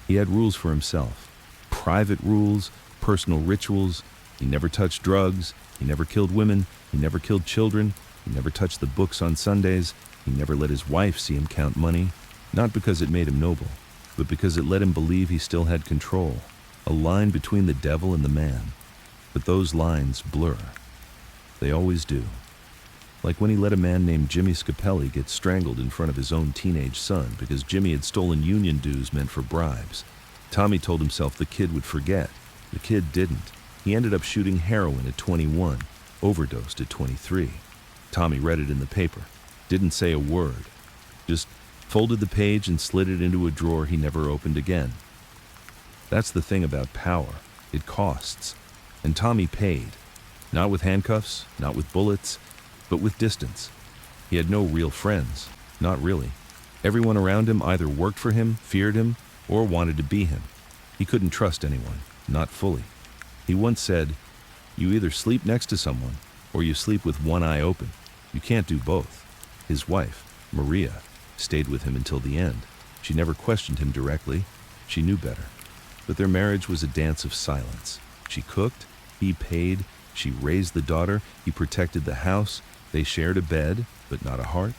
He had rules for himself. Private rules, personal rituals. He never touched drugs. He never killed women. He never killed children. He never touched the books on Sundays. He never let his wife see him count money. Not because it made him noble, but because it let him believe he still had control. A line between the devil and the man. But those lines blur. They always do. Like when he let a man named Jimmy Scapelli get strangled in front of his own teenage son because Jimmy had stolen union dues meant for bribes. Tommy told himself the kid would forget. The kid didn't. He ended up shooting heroin at 21, overdosed at 23. Tommy read it in the paper. Didn't say a word. Just folded the page and slid it into a drawer he never opened again. That's the thing about power. It costs. And Tommy paid. Not with handcuffs, not with bullets, but with distance. He had no real friends. Not really. Everyone around him either worked for him, feared him, or wanted to be him. He couldn't trust anyone. Not fully. He once said, "You either sleep next to someone, or you sleep with one eye open. You can't do both." His wife, Maria, stayed with him until the end. She never questioned him directly. She knew better. But their marriage was a dance of silence. She cooked, he paid, she raised the daughter, he protected the house. They shared a bed, but not a heart.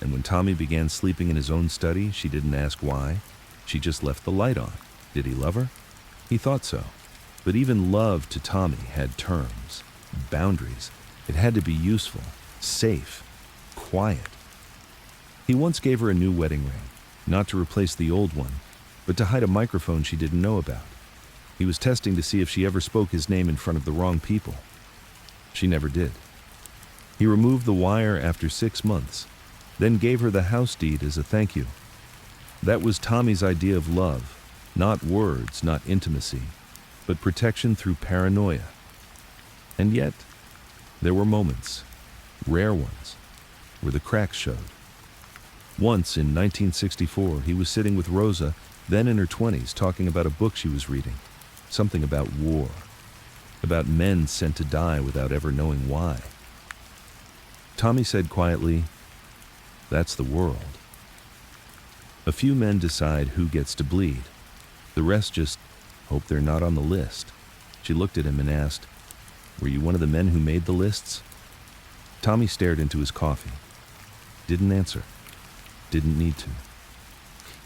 And when Tommy began sleeping in his own study, she didn't ask why. She just left the light on. Did he love her? He thought so. But even love to Tommy had terms, boundaries. It had to be useful, safe, quiet. He once gave her a new wedding ring, not to replace the old one, but to hide a microphone she didn't know about. He was testing to see if she ever spoke his name in front of the wrong people. She never did. He removed the wire after 6 months, then gave her the house deed as a thank you. That was Tommy's idea of love, not words, not intimacy, but protection through paranoia. And yet, there were moments, rare ones, where the cracks showed. Once, in 1964, he was sitting with Rosa, then in her 20s, talking about a book she was reading. Something about war. About men sent to die without ever knowing why. Tommy said quietly, "That's the world." A few men decide who gets to bleed. The rest just hope they're not on the list. She looked at him and asked, "Were you one of the men who made the lists?" Tommy stared into his coffee. Didn't answer. Didn't need to.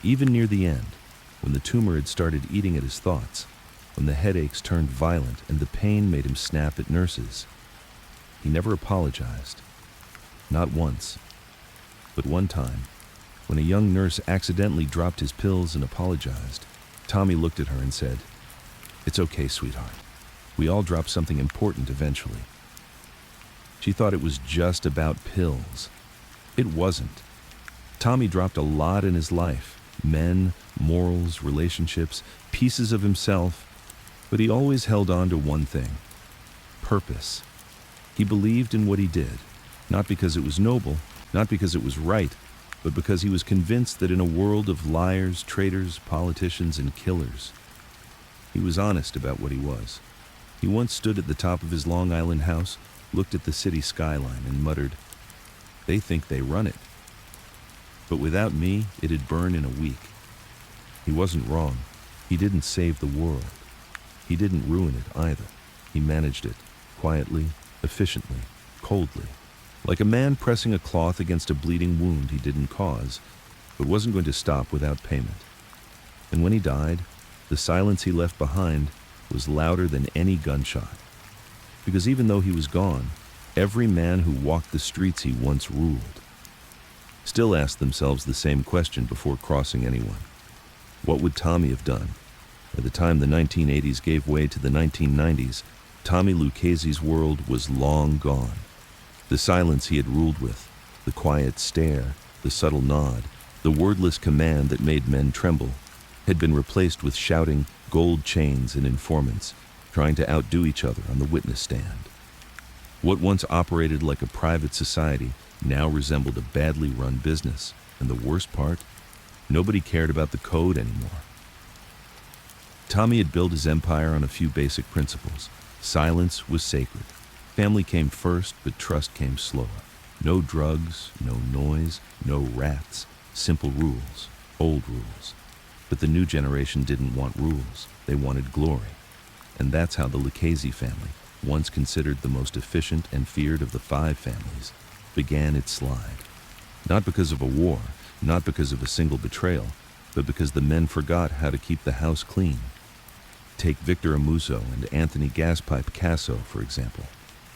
Even near the end, when the tumor had started eating at his thoughts, when the headaches turned violent and the pain made him snap at nurses, he never apologized. Not once. But one time, when a young nurse accidentally dropped his pills and apologized, Tommy looked at her and said, "It's okay, sweetheart. We all drop something important eventually." She thought it was just about pills. It wasn't. Tommy dropped a lot in his life. Men, morals, relationships, pieces of himself. But he always held on to one thing. Purpose. He believed in what he did. Not because it was noble, not because it was right, but because he was convinced that in a world of liars, traitors, politicians, and killers, he was honest about what he was. He once stood at the top of his Long Island house, looked at the city skyline, and muttered, "They think they run it. But without me, it'd burn in a week." He wasn't wrong. He didn't save the world. He didn't ruin it either. He managed it, quietly, efficiently, coldly. Like a man pressing a cloth against a bleeding wound he didn't cause, but wasn't going to stop without payment. And when he died, the silence he left behind was louder than any gunshot. Because even though he was gone, every man who walked the streets he once ruled still asked themselves the same question before crossing anyone. What would Tommy have done? By the time the 1980s gave way to the 1990s, Tommy Lucchese's world was long gone. The silence he had ruled with, the quiet stare, the subtle nod, the wordless command that made men tremble, had been replaced with shouting, gold chains, and informants, trying to outdo each other on the witness stand. What once operated like a private society now resembled a badly run business, and the worst part, nobody cared about the code anymore. Tommy had built his empire on a few basic principles. Silence was sacred. Family came first, but trust came slower. No drugs, no noise, no rats, simple rules. old rules. But the new generation didn't want rules, they wanted glory. And that's how the Lucchese family, once considered the most efficient and feared of the 5 families, began its slide. Not because of a war, not because of a single betrayal, but because the men forgot how to keep the house clean. Take Victor Amuso and Anthony Gaspipe Casso, for example.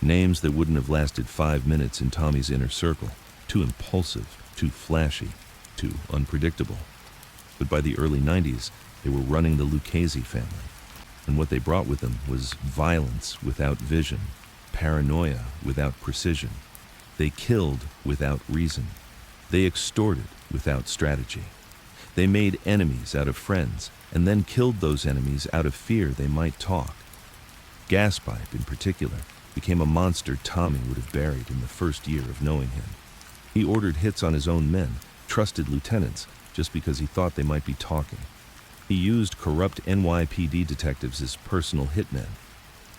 Names that wouldn't have lasted 5 minutes in Tommy's inner circle. Too impulsive, too flashy, too unpredictable. But by the early 90s, they were running the Lucchese family. And what they brought with them was violence without vision, paranoia without precision. They killed without reason. They extorted without strategy. They made enemies out of friends, and then killed those enemies out of fear they might talk. Gaspipe, in particular, became a monster Tommy would have buried in the first year of knowing him. He ordered hits on his own men, trusted lieutenants, just because he thought they might be talking. He used corrupt NYPD detectives as personal hitmen.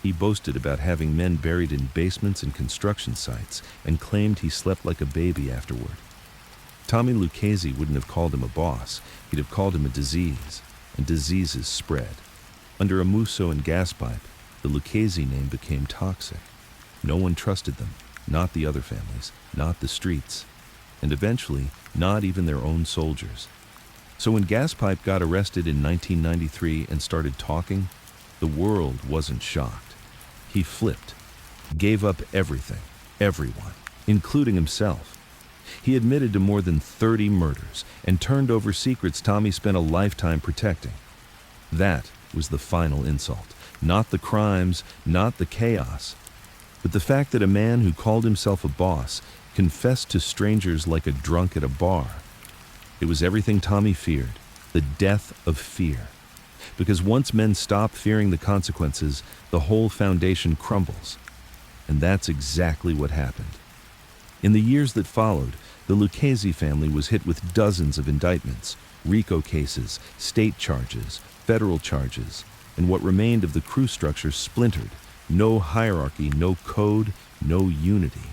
He boasted about having men buried in basements and construction sites, and claimed he slept like a baby afterward. Tommy Lucchese wouldn't have called him a boss, he'd have called him a disease, and diseases spread. Under Amuso and Gaspipe, the Lucchese name became toxic. No one trusted them, not the other families, not the streets, and eventually, not even their own soldiers. So when Gaspipe got arrested in 1993 and started talking, the world wasn't shocked. He flipped, gave up everything, everyone, including himself. He admitted to more than 30 murders and turned over secrets Tommy spent a lifetime protecting. That was the final insult. Not the crimes, not the chaos, but the fact that a man who called himself a boss confessed to strangers like a drunk at a bar. It was everything Tommy feared, the death of fear. Because once men stop fearing the consequences, the whole foundation crumbles. And that's exactly what happened. In the years that followed, the Lucchese family was hit with dozens of indictments, RICO cases, state charges, federal charges, and what remained of the crew structure splintered. No hierarchy, no code, no unity.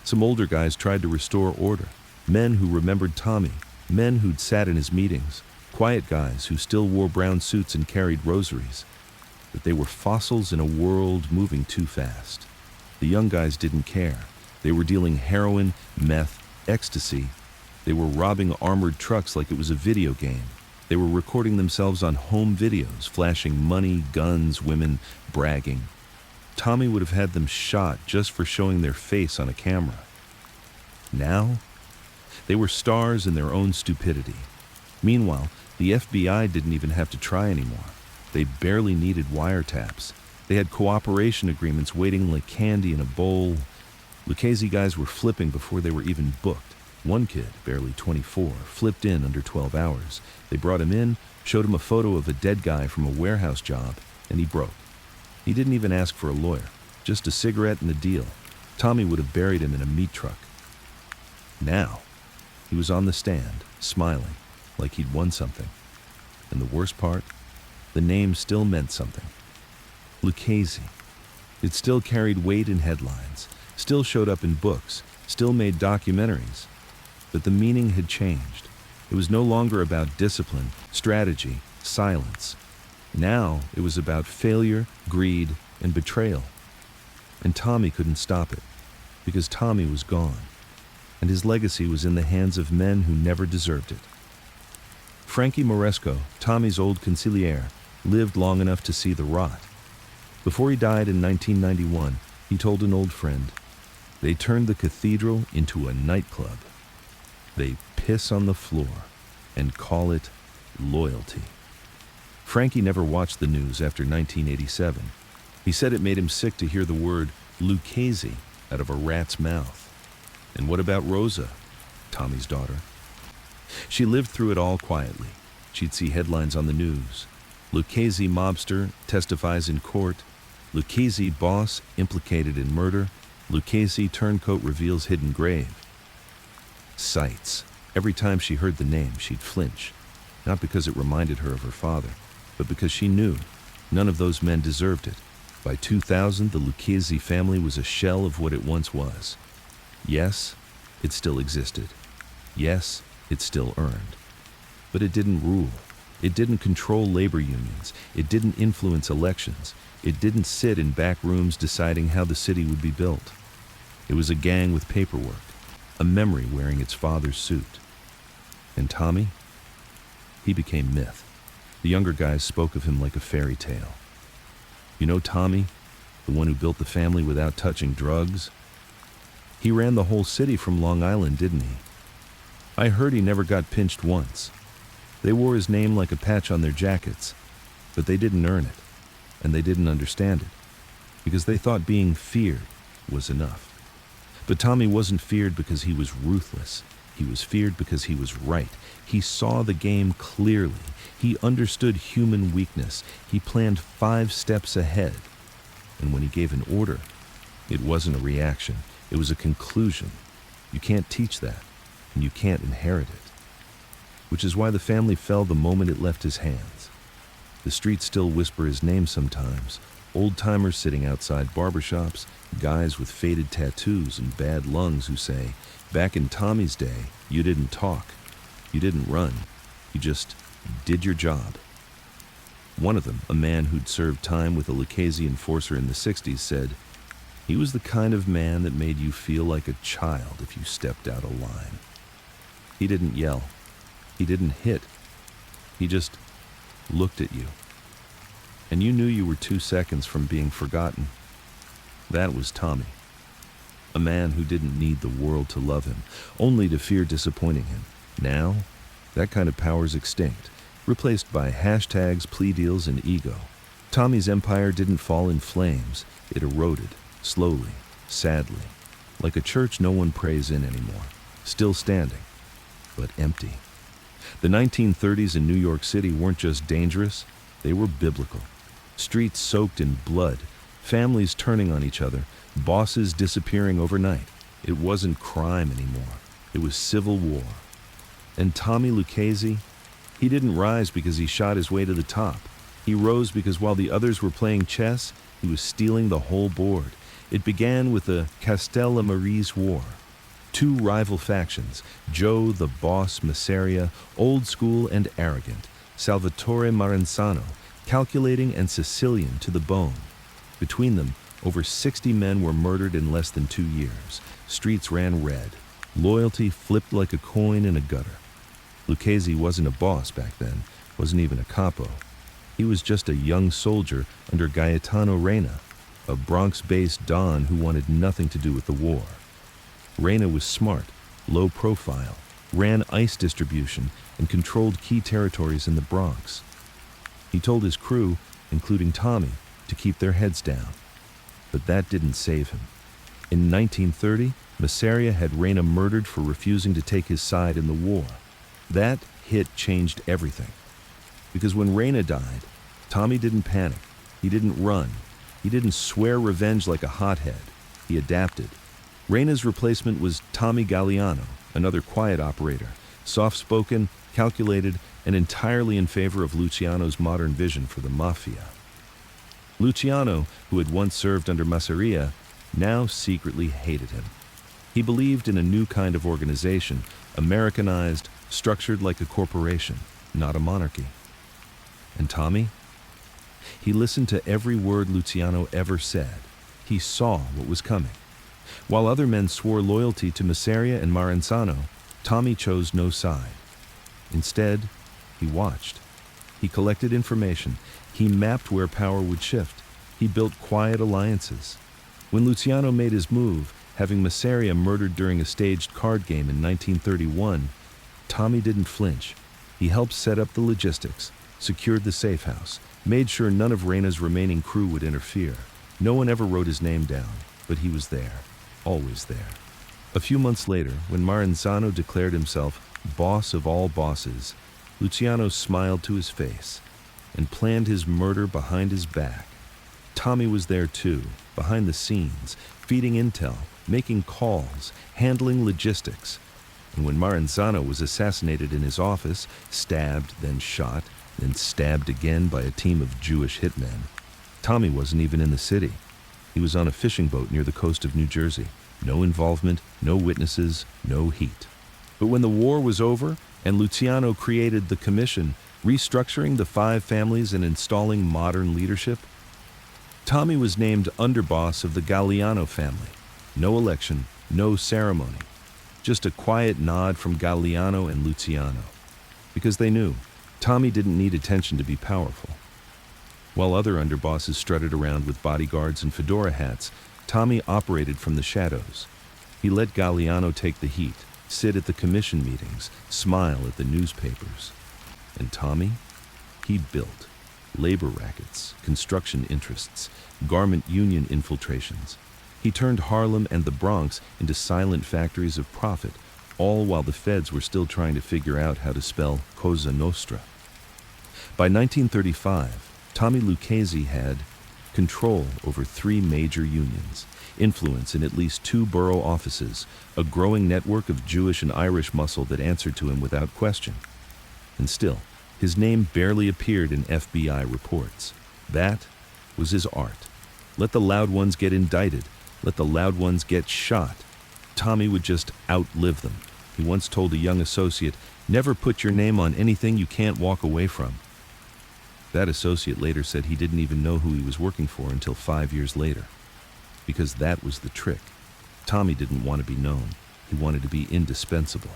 Some older guys tried to restore order, men who remembered Tommy, men who'd sat in his meetings, quiet guys who still wore brown suits and carried rosaries. But they were fossils in a world moving too fast. The young guys didn't care. They were dealing heroin, meth, ecstasy. They were robbing armored trucks like it was a video game. They were recording themselves on home videos, flashing money, guns, women, bragging. Tommy would have had them shot just for showing their face on a camera. Now, they were stars in their own stupidity. Meanwhile, the FBI didn't even have to try anymore. They barely needed wiretaps. They had cooperation agreements waiting like candy in a bowl. Lucchese guys were flipping before they were even booked. One kid, barely 24, flipped in under 12 hours. They brought him in, showed him a photo of a dead guy from a warehouse job, and he broke. He didn't even ask for a lawyer, just a cigarette and a deal. Tommy would have buried him in a meat truck. Now, he was on the stand, smiling, like he'd won something. And the worst part, the name still meant something. Lucchese. It still carried weight in headlines, still showed up in books, still made documentaries. But the meaning had changed. It was no longer about discipline, strategy, silence. Now it was about failure, greed, and betrayal. And Tommy couldn't stop it, because Tommy was gone, and his legacy was in the hands of men who never deserved it. Frankie Moresco, Tommy's old consigliere, lived long enough to see the rot. Before he died in 1991, he told an old friend, "They turned the cathedral into a nightclub. They piss on the floor and call it loyalty." Frankie never watched the news after 1987. He said it made him sick to hear the word Lucchese out of a rat's mouth. And what about Rosa, Tommy's daughter? She lived through it all quietly. She'd see headlines on the news. Lucchese mobster testifies in court. Lucchese boss implicated in murder. Lucchese turncoat reveals hidden grave. Sights. Every time she heard the name, she'd flinch. Not because it reminded her of her father, but because she knew none of those men deserved it. By 2000, the Lucchese family was a shell of what it once was. Yes, it still existed. Yes, it still earned. But it didn't rule. It didn't control labor unions. It didn't influence elections. It didn't sit in back rooms deciding how the city would be built. It was a gang with paperwork, a memory wearing its father's suit. And Tommy? He became myth. The younger guys spoke of him like a fairy tale. You know Tommy, the one who built the family without touching drugs? He ran the whole city from Long Island, didn't he? I heard he never got pinched once. They wore his name like a patch on their jackets, but they didn't earn it, and they didn't understand it, because they thought being feared was enough. But Tommy wasn't feared because he was ruthless. He was feared because he was right. He saw the game clearly. He understood human weakness. He planned 5 steps ahead. And when he gave an order, it wasn't a reaction. It was a conclusion. You can't teach that, and you can't inherit it. Which is why the family fell the moment it left his hands. The streets still whisper his name sometimes. Old-timers sitting outside barbershops, guys with faded tattoos and bad lungs who say, back in Tommy's day, you didn't talk, you didn't run, you just did your job. One of them, a man who'd served time with a Lucchese enforcer in the 60s, said, he was the kind of man that made you feel like a child if you stepped out of line. He didn't yell. He didn't hit. He just looked at you. And you knew you were 2 seconds from being forgotten. That was Tommy. A man who didn't need the world to love him, only to fear disappointing him. Now, that kind of power's extinct, replaced by hashtags, plea deals, and ego. Tommy's empire didn't fall in flames. It eroded, slowly, sadly, like a church no one prays in anymore. Still standing, but empty. The 1930s in New York City weren't just dangerous, they were biblical. Streets soaked in blood, families turning on each other, bosses disappearing overnight. It wasn't crime anymore. It was civil war. And Tommy Lucchese, he didn't rise because he shot his way to the top. He rose because while the others were playing chess, he was stealing the whole board. It began with the Castellamarese War. 2 rival factions, Joe the boss Masseria, old school and arrogant, Salvatore Marenzano, calculating and Sicilian to the bone. Between them, over 60 men were murdered in less than 2 years. Streets ran red. Loyalty flipped like a coin in a gutter. Lucchese wasn't a boss back then, wasn't even a capo. He was just a young soldier under Gaetano Reina, a Bronx-based don who wanted nothing to do with the war. Reina was smart, low profile, ran ice distribution, and controlled key territories in the Bronx. He told his crew, including Tommy, to keep their heads down. But that didn't save him. In 1930, Masseria had Reina murdered for refusing to take his side in the war. That hit changed everything. Because when Reina died, Tommy didn't panic. He didn't run. He didn't swear revenge like a hothead. He adapted. Reina's replacement was Tommy Galliano, another quiet operator, soft-spoken, calculated, and entirely in favor of Luciano's modern vision for the mafia. Luciano, who had once served under Masseria, now secretly hated him. He believed in a new kind of organization, Americanized, structured like a corporation, not a monarchy. And Tommy? He listened to every word Luciano ever said. He saw what was coming. While other men swore loyalty to Masseria and Marenzano, Tommy chose no side. Instead, he watched. He collected information. He mapped where power would shift. He built quiet alliances. When Luciano made his move, having Masseria murdered during a staged card game in 1931, Tommy didn't flinch. He helped set up the logistics, secured the safe house, made sure none of Reina's remaining crew would interfere. No one ever wrote his name down, but he was there, always there. A few months later, when Marenzano declared himself boss of all bosses, Luciano smiled to his face and planned his murder behind his back. Tommy was there too, behind the scenes, feeding intel, making calls, handling logistics. And when Marenzano was assassinated in his office, stabbed, then shot, then stabbed again by a team of Jewish hitmen, Tommy wasn't even in the city. He was on a fishing boat near the coast of New Jersey. No involvement, no witnesses, no heat. But when the war was over, And Luciano created the commission, restructuring the 5 families and installing modern leadership. Tommy was named underboss of the Galliano family. No election, no ceremony. Just a quiet nod from Galliano and Luciano. Because they knew Tommy didn't need attention to be powerful. While other underbosses strutted around with bodyguards and fedora hats, Tommy operated from the shadows. He let Galliano take the heat, sit at the commission meetings, smile at the newspapers. And Tommy? He built. Labor rackets, construction interests, garment union infiltrations. He turned Harlem and the Bronx into silent factories of profit, all while the feds were still trying to figure out how to spell Cosa Nostra. By 1935, Tommy Lucchese had control over 3 major unions, influence in at least 2 borough offices, a growing network of Jewish and Irish muscle that answered to him without question. And still, his name barely appeared in FBI reports. That was his art. Let the loud ones get indicted. Let the loud ones get shot. Tommy would just outlive them. He once told a young associate, "Never put your name on anything you can't walk away from." That associate later said he didn't even know who he was working for until 5 years later. Because that was the trick. Tommy didn't want to be known. He wanted to be indispensable.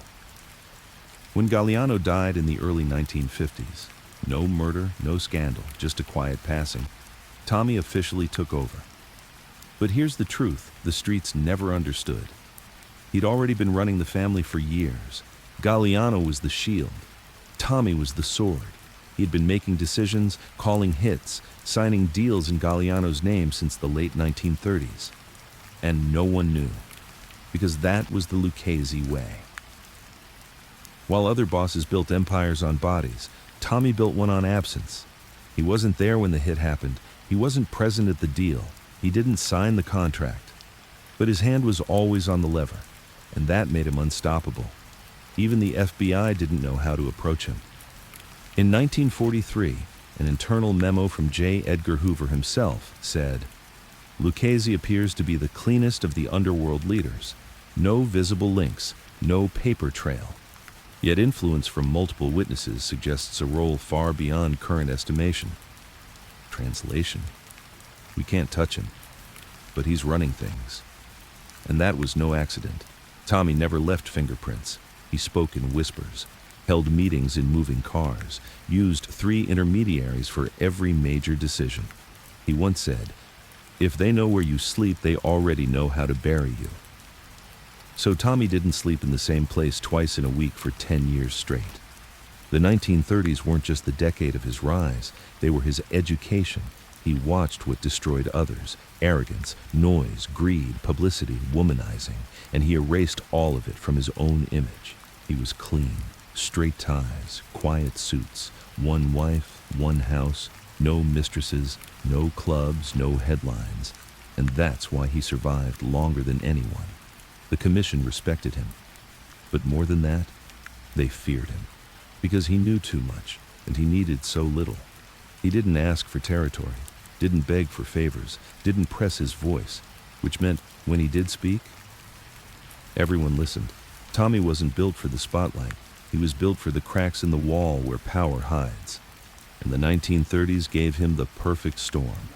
When Galliano died in the early 1950s, no murder, no scandal, just a quiet passing, Tommy officially took over. But here's the truth the streets never understood. He'd already been running the family for years. Galliano was the shield. Tommy was the sword. He had been making decisions, calling hits, signing deals in Galliano's name since the late 1930s. And no one knew, because that was the Lucchese way. While other bosses built empires on bodies, Tommy built one on absence. He wasn't there when the hit happened. He wasn't present at the deal. He didn't sign the contract. But his hand was always on the lever, and that made him unstoppable. Even the FBI didn't know how to approach him. In 1943, an internal memo from J. Edgar Hoover himself said, "Lucchese appears to be the cleanest of the underworld leaders. No visible links, no paper trail. Yet influence from multiple witnesses suggests a role far beyond current estimation." Translation: we can't touch him, but he's running things. And that was no accident. Tommy never left fingerprints. He spoke in whispers, held meetings in moving cars, used 3 intermediaries for every major decision. He once said, "If they know where you sleep, they already know how to bury you." So Tommy didn't sleep in the same place twice in a week for 10 years straight. The 1930s weren't just the decade of his rise, they were his education. He watched what destroyed others: arrogance, noise, greed, publicity, womanizing, and he erased all of it from his own image. He was clean, straight ties, quiet suits, one wife, one house, no mistresses, no clubs, no headlines. And that's why he survived longer than anyone. The commission respected him. But more than that, they feared him. Because he knew too much, and he needed so little. He didn't ask for territory, didn't beg for favors, didn't press his voice, which meant when he did speak, everyone listened. Tommy wasn't built for the spotlight. He was built for the cracks in the wall where power hides. And the 1930s gave him the perfect storm.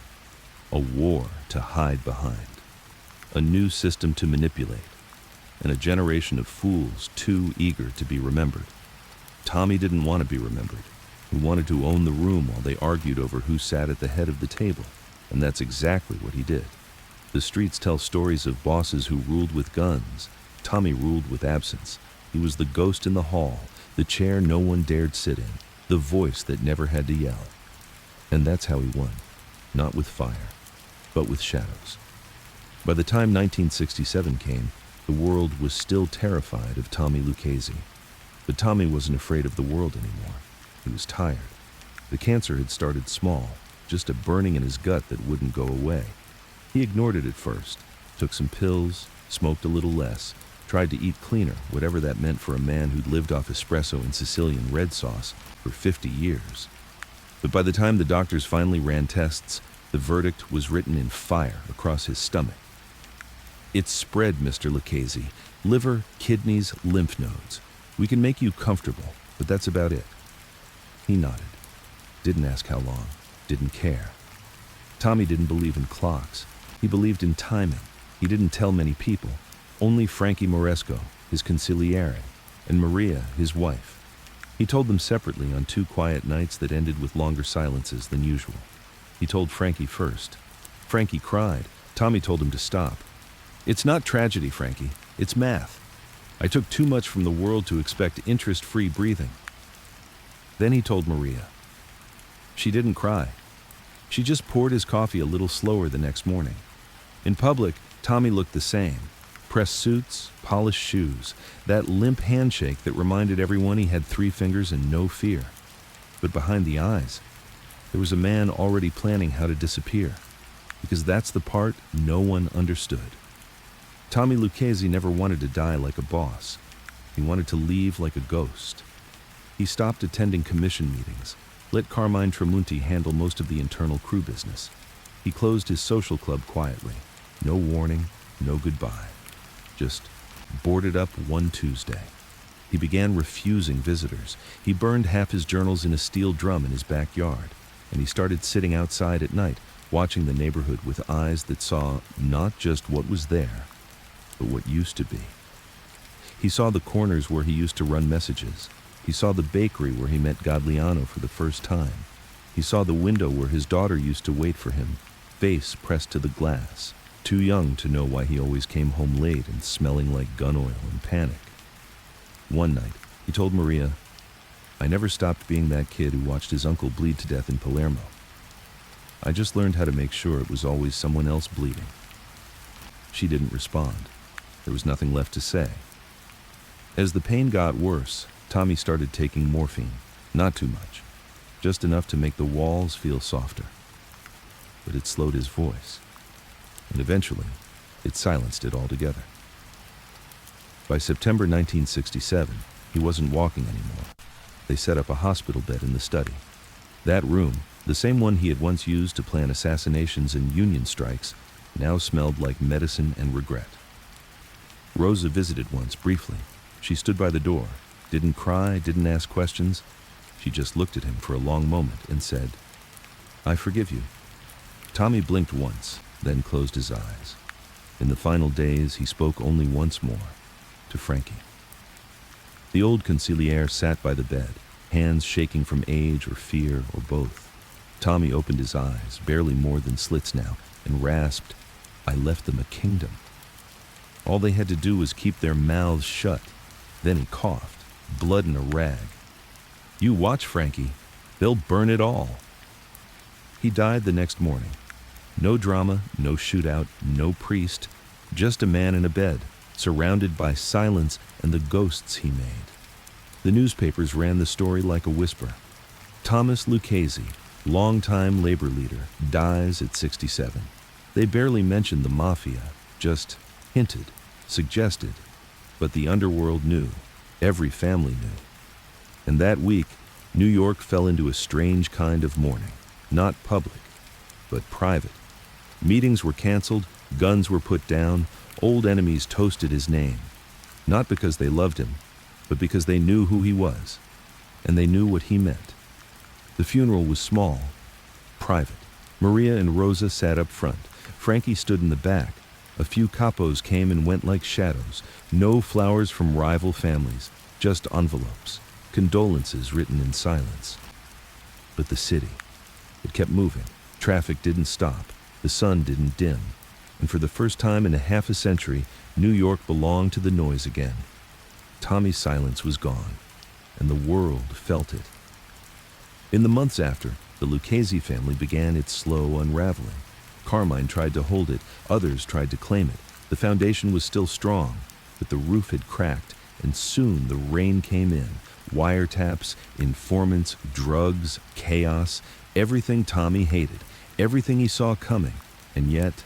A war to hide behind. A new system to manipulate. And a generation of fools too eager to be remembered. Tommy didn't want to be remembered. He wanted to own the room while they argued over who sat at the head of the table. And that's exactly what he did. The streets tell stories of bosses who ruled with guns. Tommy ruled with absence. He was the ghost in the hall, the chair no one dared sit in, the voice that never had to yell. And that's how he won. Not with fire, but with shadows. By the time 1967 came, the world was still terrified of Tommy Lucchese. But Tommy wasn't afraid of the world anymore. He was tired. The cancer had started small, just a burning in his gut that wouldn't go away. He ignored it at first, took some pills, smoked a little less, tried to eat cleaner, whatever that meant for a man who'd lived off espresso and Sicilian red sauce for 50 years. But by the time the doctors finally ran tests, the verdict was written in fire across his stomach. "It's spread, Mr. Lucchese. Liver, kidneys, lymph nodes. We can make you comfortable, But that's about it. He nodded. Didn't ask how long. Didn't care. Tommy didn't believe in clocks. He believed in timing. He didn't tell many people. Only Frankie Moresco, his consigliere, and Maria, his wife. He told them separately on 2 quiet nights that ended with longer silences than usual. He told Frankie first. Frankie cried. Tommy told him to stop. "It's not tragedy, Frankie. It's math. I took too much from the world to expect interest-free breathing." Then he told Maria. She didn't cry. She just poured his coffee a little slower the next morning. In public, Tommy looked the same. Pressed suits, polished shoes, that limp handshake that reminded everyone he had 3 fingers and no fear. But behind the eyes, there was a man already planning how to disappear, because that's the part no one understood. Tommy Lucchese never wanted to die like a boss. He wanted to leave like a ghost. He stopped attending commission meetings, let Carmine Tramunti handle most of the internal crew business. He closed his social club quietly. No warning, no goodbye. Just boarded up one Tuesday. He began refusing visitors. He burned half his journals in a steel drum in his backyard, and he started sitting outside at night, watching the neighborhood with eyes that saw not just what was there, but what used to be. He saw the corners where he used to run messages. He saw the bakery where he met Gagliano for the first time. He saw the window where his daughter used to wait for him, face pressed to the glass, too young to know why he always came home late and smelling like gun oil and panic. One night, he told Maria, "I never stopped being that kid who watched his uncle bleed to death in Palermo. I just learned how to make sure it was always someone else bleeding." She didn't respond. There was nothing left to say. As the pain got worse, Tommy started taking morphine. Not too much, just enough to make the walls feel softer. But it slowed his voice, and eventually, it silenced it altogether. By September 1967, he wasn't walking anymore. They set up a hospital bed in the study. That room, the same one he had once used to plan assassinations and union strikes, now smelled like medicine and regret. Rosa visited once, briefly. She stood by the door, didn't cry, didn't ask questions. She just looked at him for a long moment and said, "I forgive you." Tommy blinked once, then closed his eyes. In the final days, he spoke only once more, to Frankie. The old consigliere sat by the bed, hands shaking from age or fear or both. Tommy opened his eyes, barely more than slits now, and rasped, "I left them a kingdom." All they had to do was keep their mouths shut. Then he coughed, blood in a rag. "You watch, Frankie. They'll burn it all." He died the next morning. No drama, no shootout, no priest, just a man in a bed, surrounded by silence and the ghosts he made. The newspapers ran the story like a whisper. Thomas Lucchese, longtime labor leader, dies at 67. They barely mentioned the mafia, just hinted, suggested. But the underworld knew. Every family knew. And that week, New York fell into a strange kind of mourning. Not public, but private. Meetings were canceled, guns were put down, old enemies toasted his name. Not because they loved him, but because they knew who he was, and they knew what he meant. The funeral was small, private. Maria and Rosa sat up front. Frankie stood in the back. A few capos came and went like shadows. No flowers from rival families, just envelopes, condolences written in silence. But the city, it kept moving. Traffic didn't stop. The sun didn't dim. And for the first time in a half a century, New York belonged to the noise again. Tommy's silence was gone, and the world felt it. In the months after, the Lucchese family began its slow unraveling. Carmine tried to hold it, others tried to claim it. The foundation was still strong, but the roof had cracked, and soon the rain came in. Wiretaps, informants, drugs, chaos, everything Tommy hated, everything he saw coming. And yet,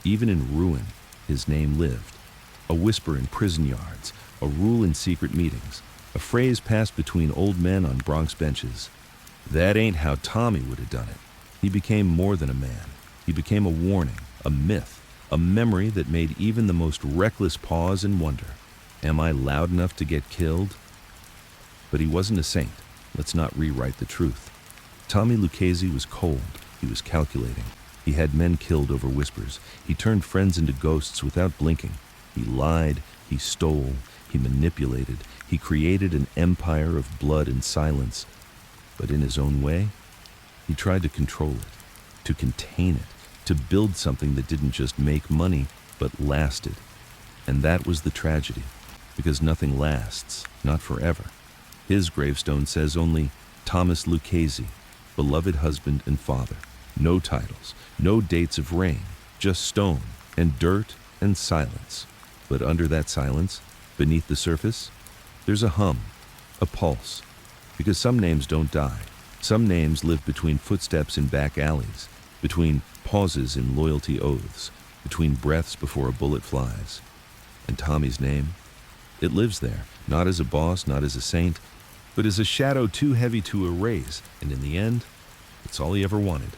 even in ruin, his name lived. A whisper in prison yards, a rule in secret meetings, a phrase passed between old men on Bronx benches. That ain't how Tommy would have done it. He became more than a man. He became a warning, a myth, a memory that made even the most reckless pause and wonder. Am I loud enough to get killed? But he wasn't a saint. Let's not rewrite the truth. Tommy Lucchese was cold. He was calculating. He had men killed over whispers. He turned friends into ghosts without blinking. He lied. He stole. He manipulated. He created an empire of blood and silence. But in his own way, he tried to control it, to contain it, to build something that didn't just make money, but lasted. And that was the tragedy, because nothing lasts, not forever. His gravestone says only, Thomas Lucchese, beloved husband and father. No titles, no dates of reign, just stone and dirt and silence. But under that silence, beneath the surface, there's a hum, a pulse. Because some names don't die. Some names live between footsteps in back alleys, between pauses in loyalty oaths, between breaths before a bullet flies. And Tommy's name? It lives there, not as a boss, not as a saint, but as a shadow too heavy to erase, and in the end, it's all he ever wanted.